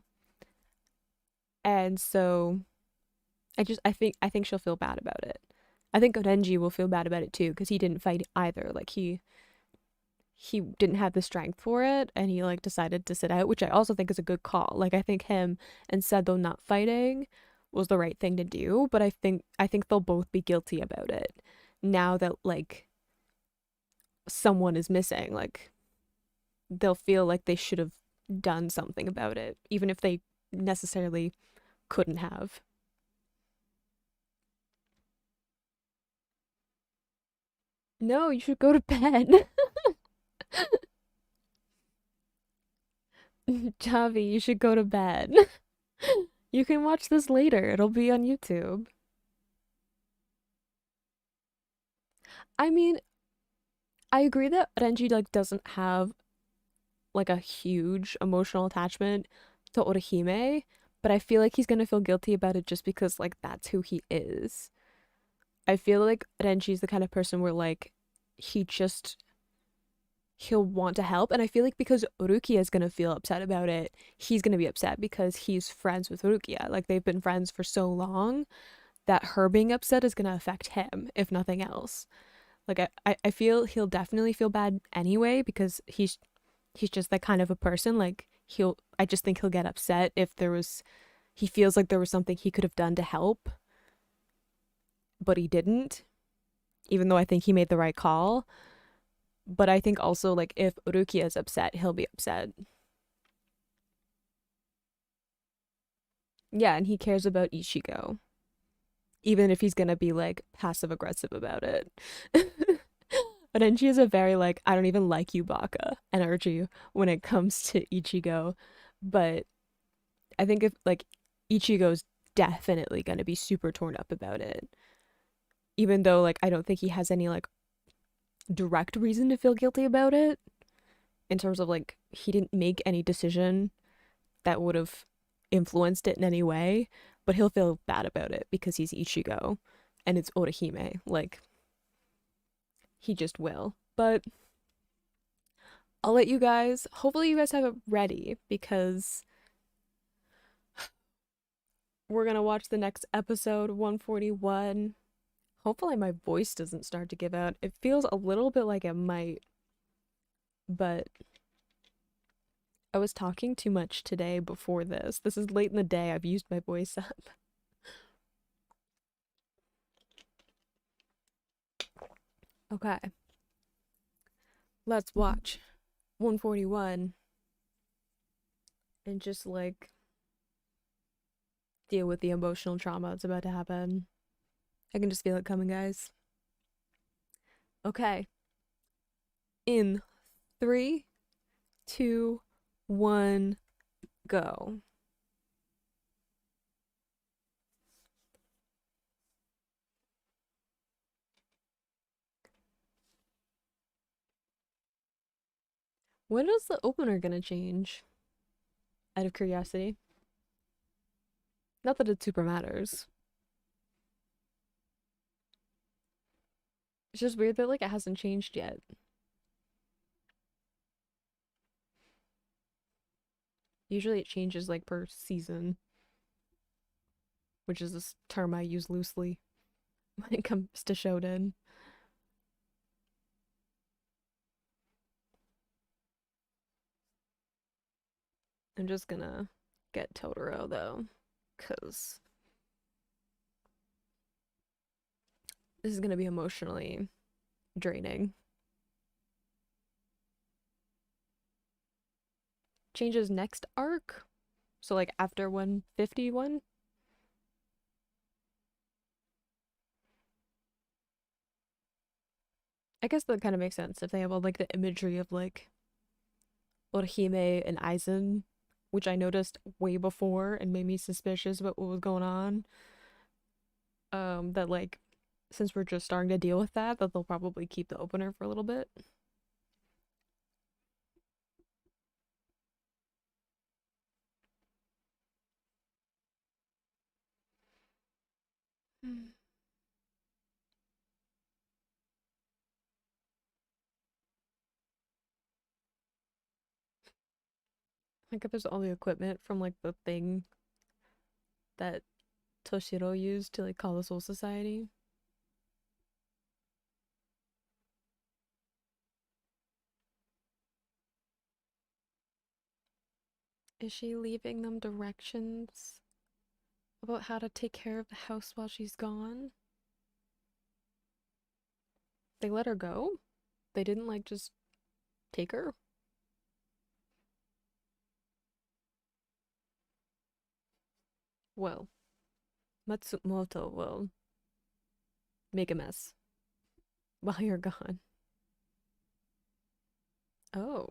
And so I think she'll feel bad about it. I think Renji will feel bad about it too, because he didn't fight either. Like he didn't have the strength for it and he like decided to sit out, which I also think is a good call. Like I think him and Sado not fighting was the right thing to do, but I think they'll both be guilty about it now that like someone is missing. Like they'll feel like they should have done something about it, even if they necessarily couldn't have. No, you should go to bed. Javi, you should go to bed. You can watch this later. It'll be on YouTube. I mean, I agree that Renji like doesn't have like a huge emotional attachment to Orihime, but I feel like he's gonna feel guilty about it just because like that's who he is. I feel like Renji's the kind of person where like he just he'll want to help, and I feel like because Rukia is gonna feel upset about it, he's gonna be upset because he's friends with Rukia. Like they've been friends for so long that her being upset is gonna affect him, if nothing else. Like I feel he'll definitely feel bad anyway because he's just that kind of a person. Like I just think he'll get upset if he feels like there was something he could have done to help, but he didn't, even though I think he made the right call. But I think also like if Rukia is upset, he'll be upset. Yeah, and he cares about Ichigo, even if he's gonna be like passive aggressive about it. But then she has a very like I don't even like you Baka energy when it comes to Ichigo. But I think if like Ichigo's definitely gonna be super torn up about it. Even though like I don't think he has any like direct reason to feel guilty about it in terms of like he didn't make any decision that would have influenced it in any way, but he'll feel bad about it because he's Ichigo and it's Orihime. Like, he just will. But I'll let you guys, hopefully, you guys have it ready because we're gonna watch the next episode 141. Hopefully, my voice doesn't start to give out. It feels a little bit like it might, but I was talking too much today before this. This is late in the day. I've used my voice up. Okay, let's watch 141 and just like deal with the emotional trauma that's about to happen. I can just feel it coming, guys. Okay. In three, two, one, go. When is the opener gonna change? Out of curiosity. Not that it super matters. It's just weird that like it hasn't changed yet. Usually it changes like per season, which is this term I use loosely when it comes to Shonen. I'm just gonna get Totoro though, because this is gonna be emotionally draining. Changes next arc. So like after 151? I guess that kind of makes sense if they have all like the imagery of like Orihime and Aizen, which I noticed way before and made me suspicious about what was going on. That like since we're just starting to deal with that, that they'll probably keep the opener for a little bit. Like if there's all the equipment from like the thing that Toshiro used to like call the Soul Society. Is she leaving them directions about how to take care of the house while she's gone? They let her go? They didn't like just take her? Well, Matsumoto will make a mess while you're gone. Oh,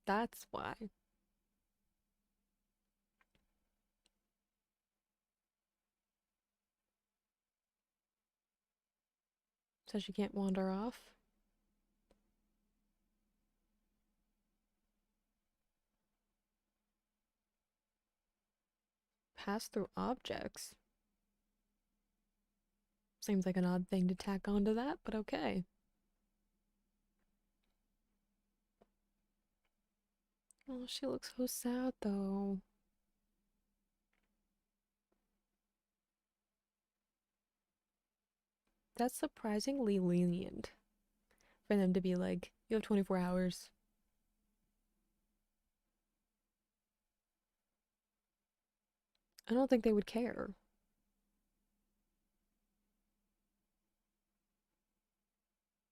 that's why. So she can't wander off? Pass through objects? Seems like an odd thing to tack onto that, but okay. Oh, she looks so sad though. That's surprisingly lenient for them to be like, you have 24 hours. I don't think they would care.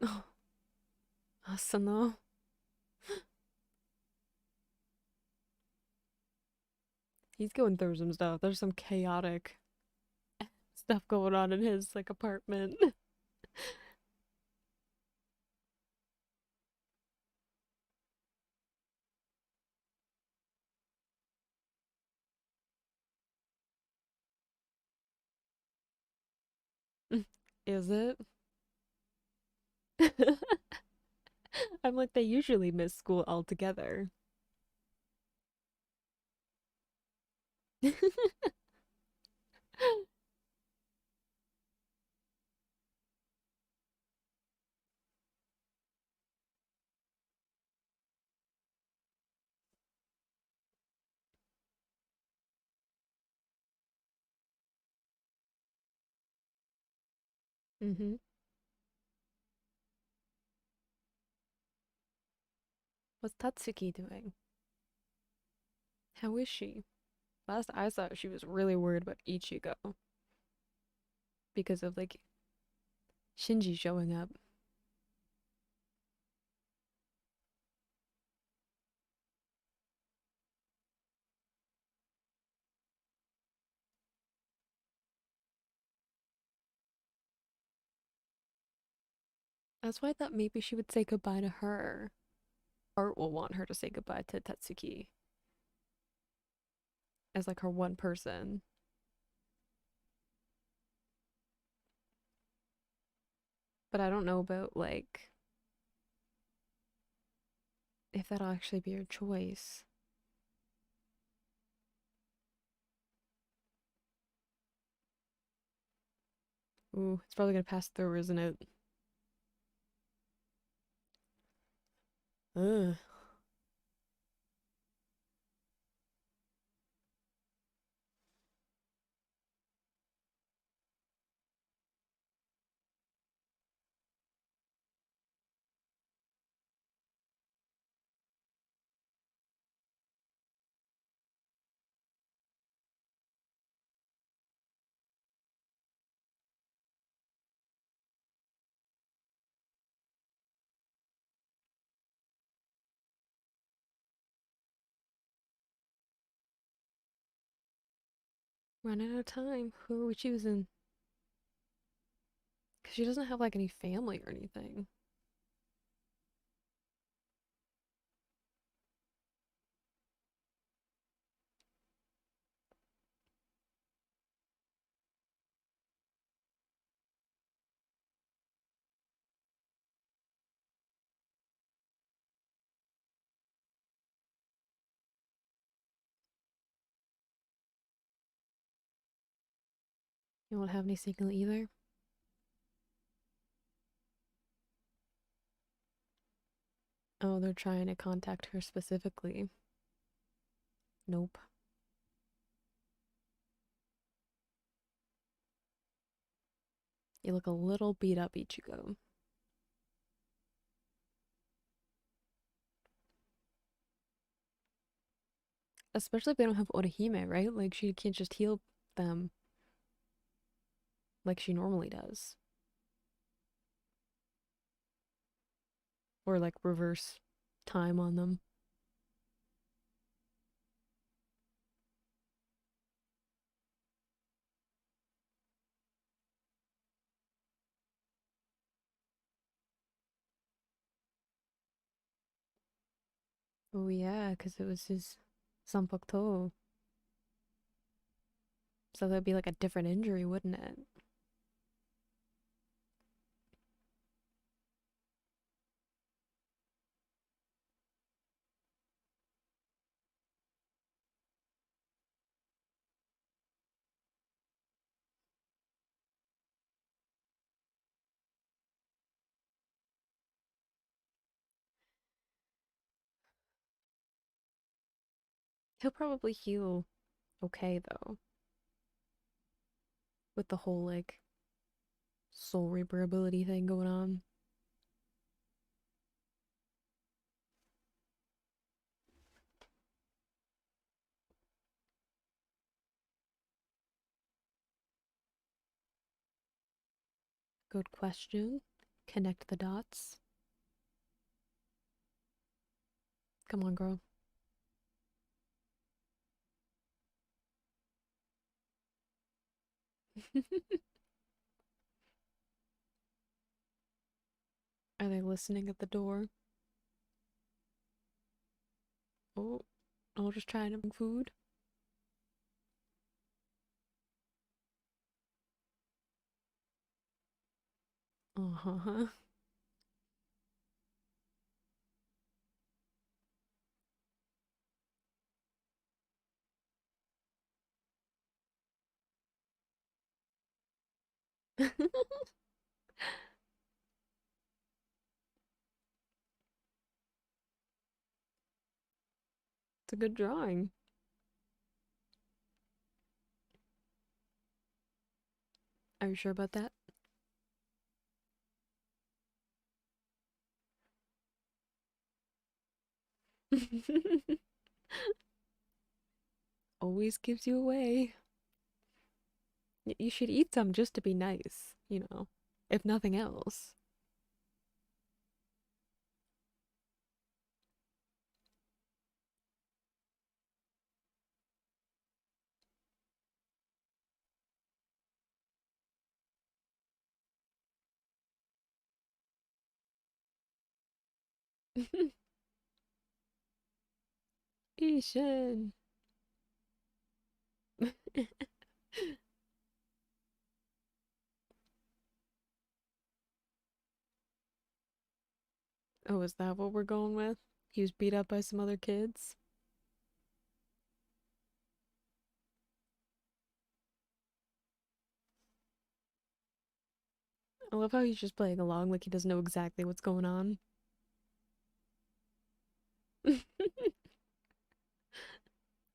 Oh, Asano. He's going through some stuff. There's some chaotic stuff going on in his like apartment. Is it? I'm like, they usually miss school altogether. hmm What's Tatsuki doing? How is she? Last I saw, she was really worried about Ichigo because of like Shinji showing up. That's why I thought maybe she would say goodbye to her. Art will want her to say goodbye to Tatsuki as like her one person. But I don't know about like if that'll actually be her choice. Ooh, it's probably gonna pass through, isn't it? Ugh. Run out of time. Who are we choosing? Because she doesn't have like any family or anything. You won't have any signal either. Oh, they're trying to contact her specifically. Nope. You look a little beat up, Ichigo. Especially if they don't have Orihime, right? Like she can't just heal them like she normally does. Or like reverse time on them. Oh yeah, because it was his Sanpokto. So that'd be like a different injury, wouldn't it? He'll probably heal okay though, with the whole like soul reaper ability thing going on. Good question. Connect the dots. Come on, girl. Are they listening at the door? Oh, I'll just try to bring food. Uh-huh. It's a good drawing. Are you sure about that? Always gives you away. You should eat some just to be nice, if nothing else. Ishin. Oh, is that what we're going with? He was beat up by some other kids? I love how he's just playing along like he doesn't know exactly what's going on.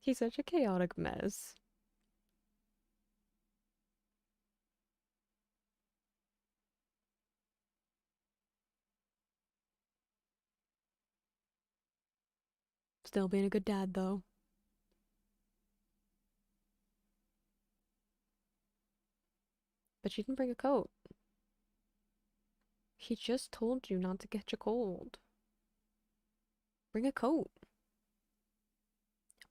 He's such a chaotic mess. Still being a good dad, though. But she didn't bring a coat. He just told you not to catch a cold. Bring a coat.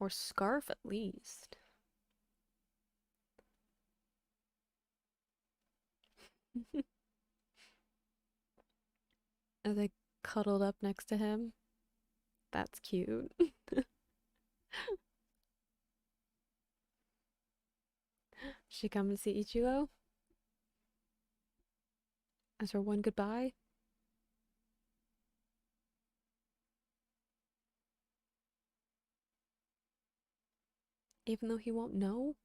Or scarf, at least. Are they cuddled up next to him? That's cute. She come to see Ichigo as her one goodbye, even though he won't know?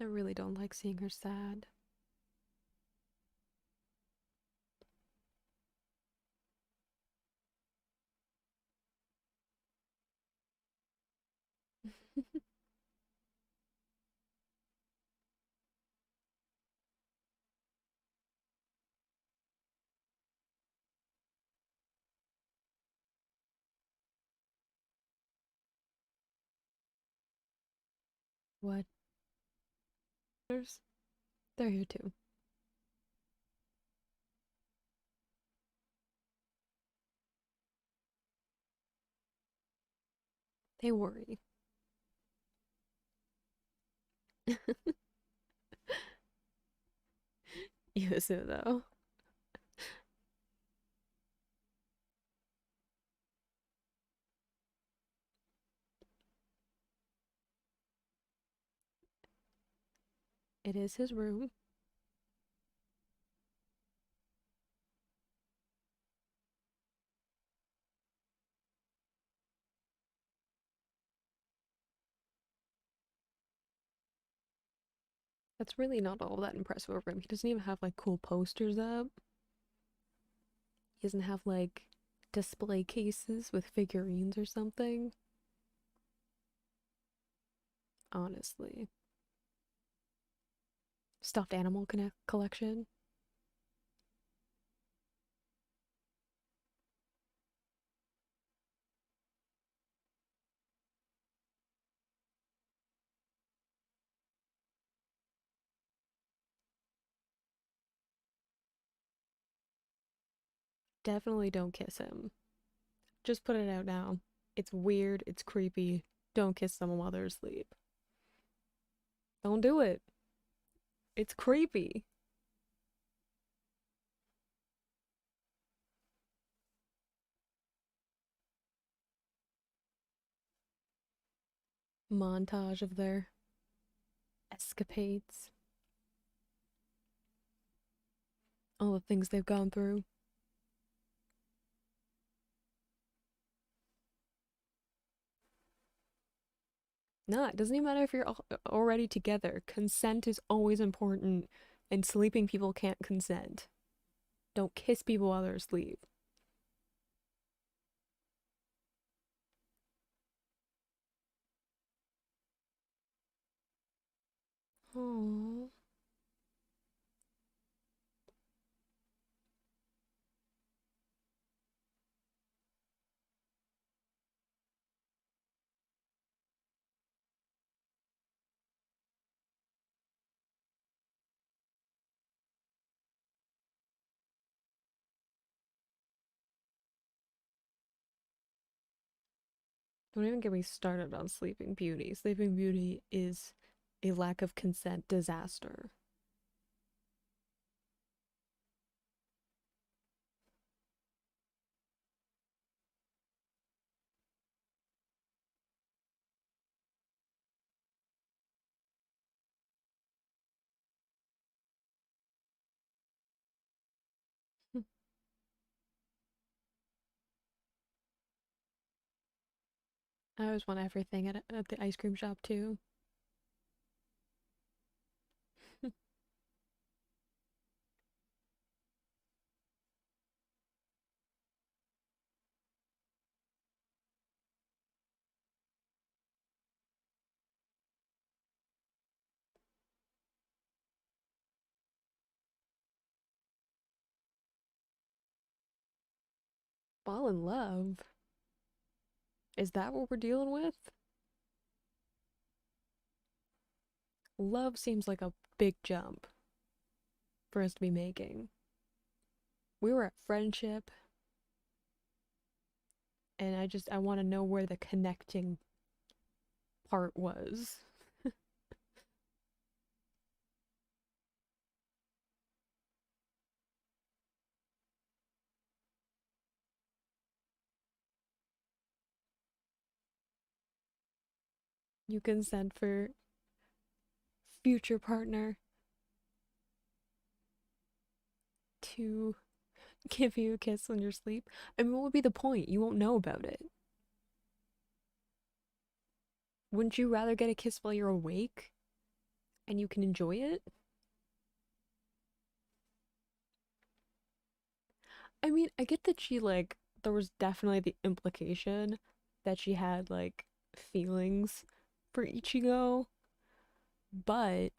I really don't like seeing her sad. What? They're here too. They worry. Yuzu, though. It is his room. That's really not all that impressive over him. He doesn't even have like cool posters up. He doesn't have like display cases with figurines or something. Honestly. Stuffed animal collection. Definitely don't kiss him. Just put it out now. It's weird. It's creepy. Don't kiss someone while they're asleep. Don't do it. It's creepy. Montage of their escapades. All the things they've gone through. No, it doesn't even matter if you're already together. Consent is always important, and sleeping people can't consent. Don't kiss people while they're asleep. Oh, don't even get me started on Sleeping Beauty. Sleeping Beauty is a lack of consent disaster. I always want everything at the ice cream shop too. Fall in love. Is that what we're dealing with? Love seems like a big jump for us to be making. We were at friendship, and I want to know where the connecting part was. You consent for future partner to give you a kiss when you're asleep. I mean, what would be the point? You won't know about it. Wouldn't you rather get a kiss while you're awake and you can enjoy it? I mean, I get that there was definitely the implication that she had feelings for Ichigo, but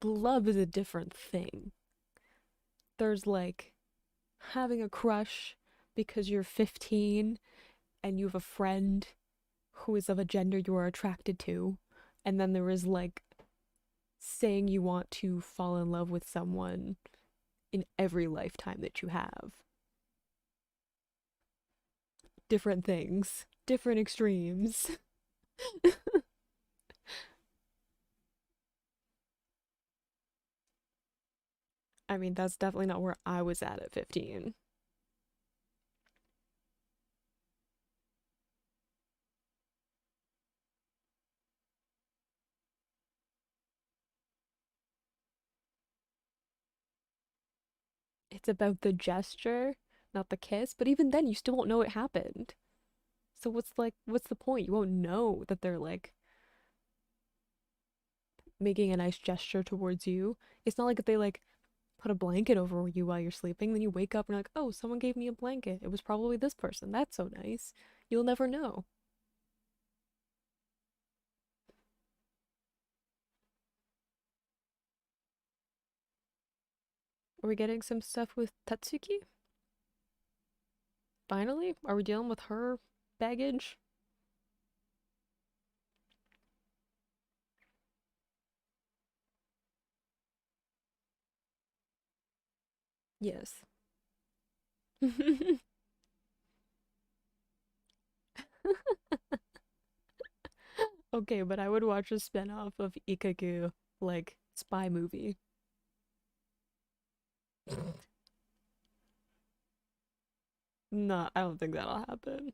love is a different thing. There's having a crush because you're 15 and you have a friend who is of a gender you are attracted to, and then there is saying you want to fall in love with someone in every lifetime that you have. Different things, different extremes. I mean, that's definitely not where I was at 15. It's about the gesture, not the kiss, but even then, you still won't know it happened. So what's the point? You won't know that they're making a nice gesture towards you. It's not like if they put a blanket over you while you're sleeping, then you wake up and you're like, oh, someone gave me a blanket. It was probably this person. That's so nice. You'll never know. Are we getting some stuff with Tatsuki? Finally? Are we dealing with her baggage? Yes. Okay, but I would watch a spin-off of Ikaku, like, spy movie. No, I don't think that'll happen.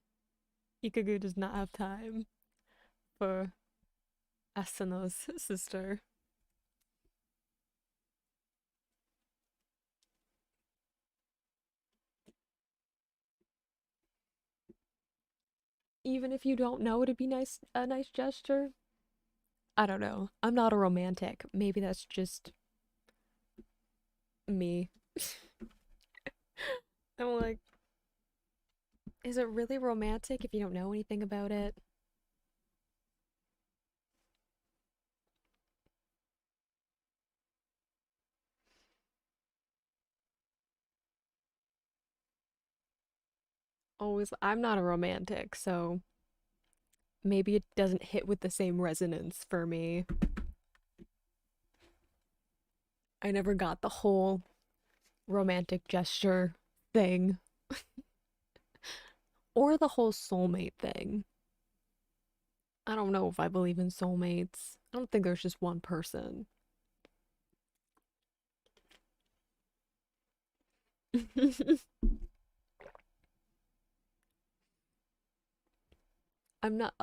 Ikagu does not have time for Asano's sister. Even if you don't know, it'd be a nice gesture. I don't know. I'm not a romantic. Maybe that's just me. I'm like, is it really romantic if you don't know anything about it? Always, I'm not a romantic, so maybe it doesn't hit with the same resonance for me. I never got the whole romantic gesture thing or the whole soulmate thing. I don't know if I believe in soulmates. I don't think there's just one person. I'm not,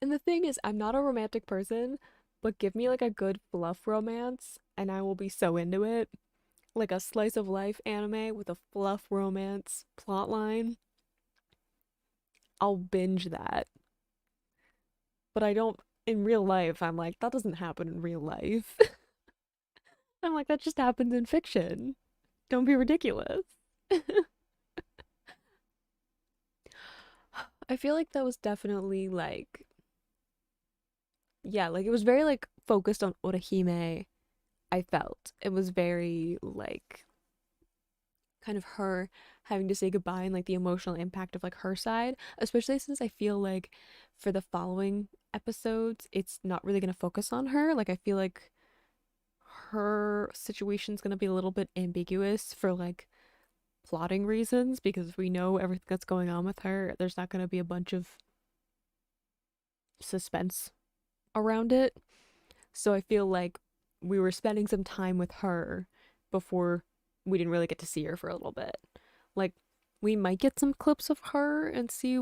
and the thing is, I'm not a romantic person, but give me like a good fluff romance and I will be so into it. Like a slice of life anime with a fluff romance plotline. I'll binge that. But I don't, in real life, I'm like, that doesn't happen in real life. I'm like, that just happens in fiction. Don't be ridiculous. I feel like that was definitely like, yeah, like it was very like focused on Orihime. I felt it was very like kind of her having to say goodbye and like the emotional impact of like her side, especially since I feel like for the following episodes, it's not really going to focus on her. Like I feel like her situation's going to be a little bit ambiguous for like plotting reasons because we know everything that's going on with her. There's not going to be a bunch of suspense around it. So I feel like we were spending some time with her before we didn't really get to see her for a little bit. Like, we might get some clips of her and see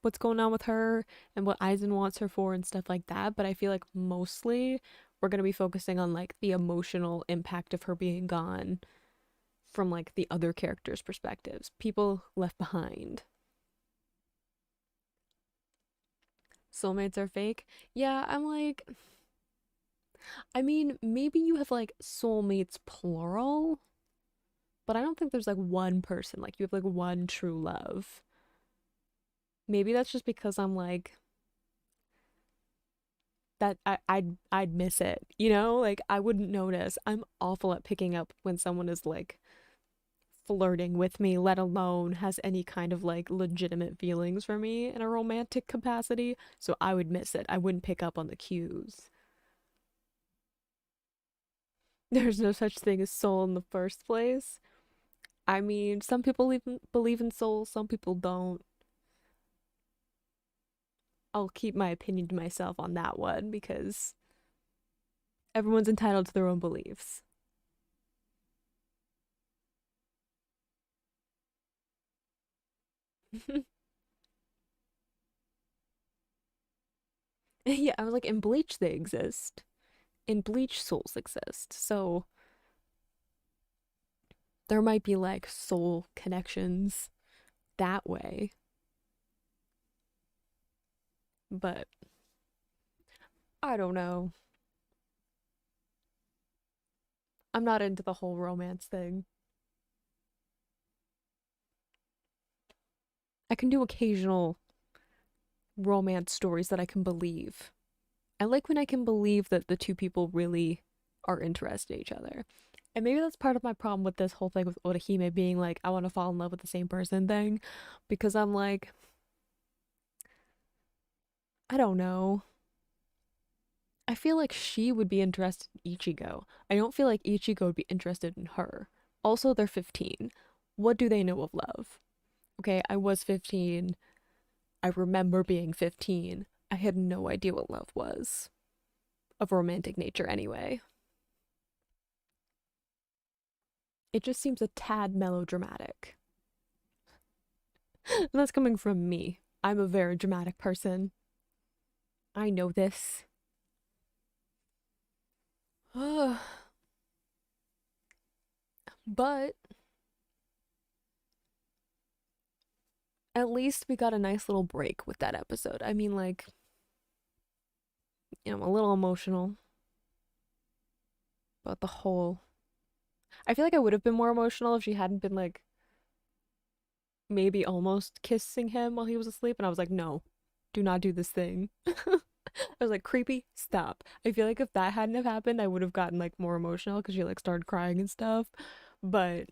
what's going on with her and what Aizen wants her for and stuff like that. But I feel like mostly we're going to be focusing on like the emotional impact of her being gone from like the other characters' perspectives, people left behind. Soulmates are fake. Yeah, I'm like, I mean, maybe you have like soulmates plural, but I don't think there's like one person. Like you have like one true love. Maybe that's just because I'm like that I'd miss it, you know? Like I wouldn't notice. I'm awful at picking up when someone is like flirting with me, let alone has any kind of like legitimate feelings for me in a romantic capacity. So I would miss it. I wouldn't pick up on the cues. There's no such thing as soul in the first place. I mean, some people even believe in soul, some people don't. I'll keep my opinion to myself on that one because everyone's entitled to their own beliefs. Yeah, I was like, in Bleach they exist. In Bleach, souls exist. So there might be like soul connections that way. But I don't know. I'm not into the whole romance thing. I can do occasional romance stories that I can believe. I like when I can believe that the two people really are interested in each other. And maybe that's part of my problem with this whole thing with Orihime being like, I want to fall in love with the same person thing. Because I'm like, I don't know. I feel like she would be interested in Ichigo. I don't feel like Ichigo would be interested in her. Also, they're 15. What do they know of love? Okay, I was 15. I remember being 15. I had no idea what love was. Of romantic nature, anyway. It just seems a tad melodramatic. And that's coming from me. I'm a very dramatic person. I know this. But at least we got a nice little break with that episode. I mean, like, I'm a little emotional about the whole. I feel like I would have been more emotional if she hadn't been like maybe almost kissing him while he was asleep, and I was like, no, do not do this thing. I was like, creepy, stop. I feel like if that hadn't have happened, I would have gotten like more emotional because she like started crying and stuff. But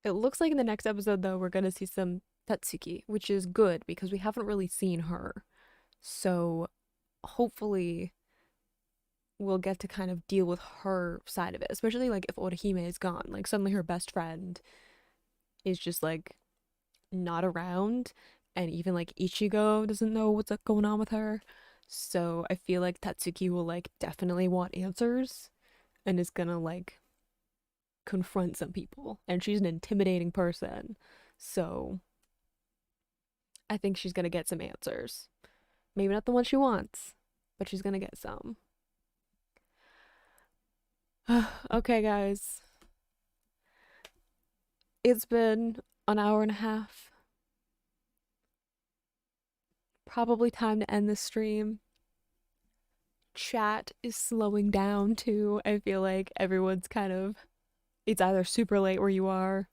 it looks like in the next episode though, we're gonna see some Tatsuki, which is good because we haven't really seen her. So hopefully we'll get to kind of deal with her side of it, especially like if Orihime is gone. Like suddenly her best friend is just like not around, and even like Ichigo doesn't know what's going on with her. So I feel like Tatsuki will like definitely want answers and is gonna like confront some people. And she's an intimidating person. So I think she's gonna get some answers. Maybe not the one she wants, but she's gonna get some. Okay, guys. It's been an hour and a half. Probably time to end this stream. Chat is slowing down too. I feel like everyone's kind of, it's either super late where you are,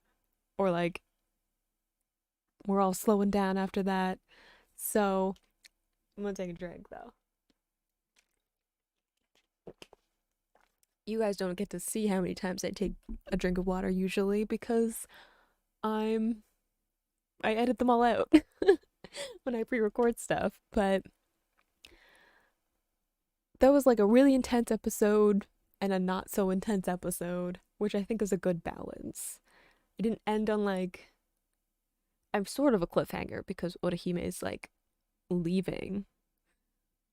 or like we're all slowing down after that. So I'm gonna take a drink though. You guys don't get to see how many times I take a drink of water usually because I'm I edit them all out when I pre-record stuff. But that was like a really intense episode and a not so intense episode, which I think is a good balance. It didn't end on like, I'm sort of a cliffhanger because Orihime is like leaving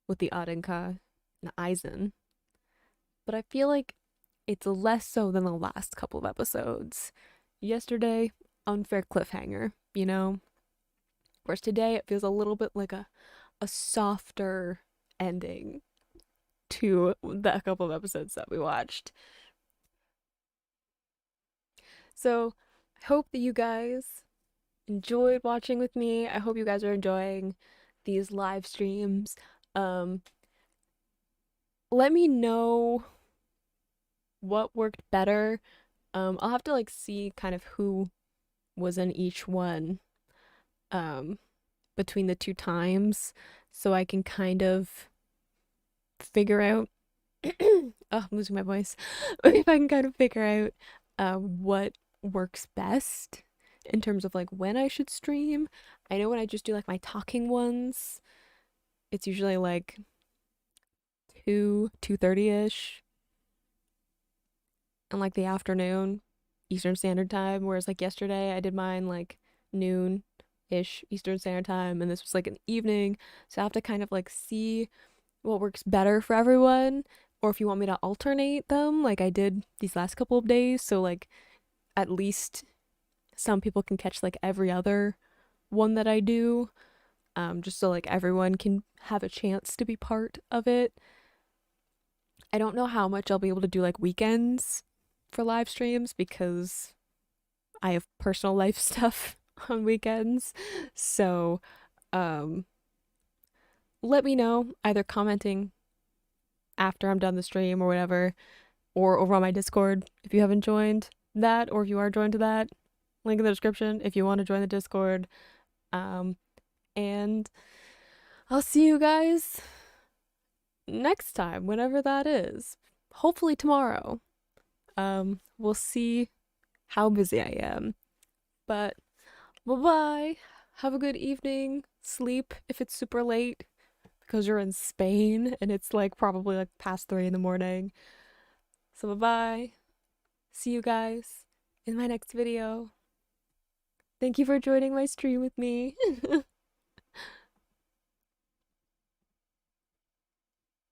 with the Arenka and Aizen. But I feel like it's less so than the last couple of episodes. Yesterday, unfair cliffhanger, you know? Whereas today, it feels a little bit like a softer ending to the couple of episodes that we watched. So, I hope that you guys enjoyed watching with me. I hope you guys are enjoying these live streams. Um, let me know what worked better. I'll have to like see kind of who was in each one um between the two times so I can kind of figure out oh, I'm losing my voice. If I can kind of figure out what works best in terms of like when I should stream. I know when I just do like my talking ones, it's usually like 2:30ish in like the afternoon Eastern Standard Time, whereas like yesterday I did mine like noon ish Eastern Standard Time, and this was like an evening. So I have to kind of like see what works better for everyone, or if you want me to alternate them like I did these last couple of days, so like at least some people can catch like every other one that I do, just so like everyone can have a chance to be part of it. I don't know how much I'll be able to do like weekends for live streams because I have personal life stuff on weekends. So, um, let me know either commenting after I'm done the stream or whatever, or over on my Discord if you haven't joined that, or if you are joined to that. Link in the description if you want to join the Discord. And I'll see you guys next time, whenever that is. Hopefully tomorrow. We'll see how busy I am. But bye-bye. Have a good evening. Sleep if it's super late because you're in Spain and it's like probably like past 3 in the morning. So bye-bye. See you guys in my next video. Thank you for joining my stream with me.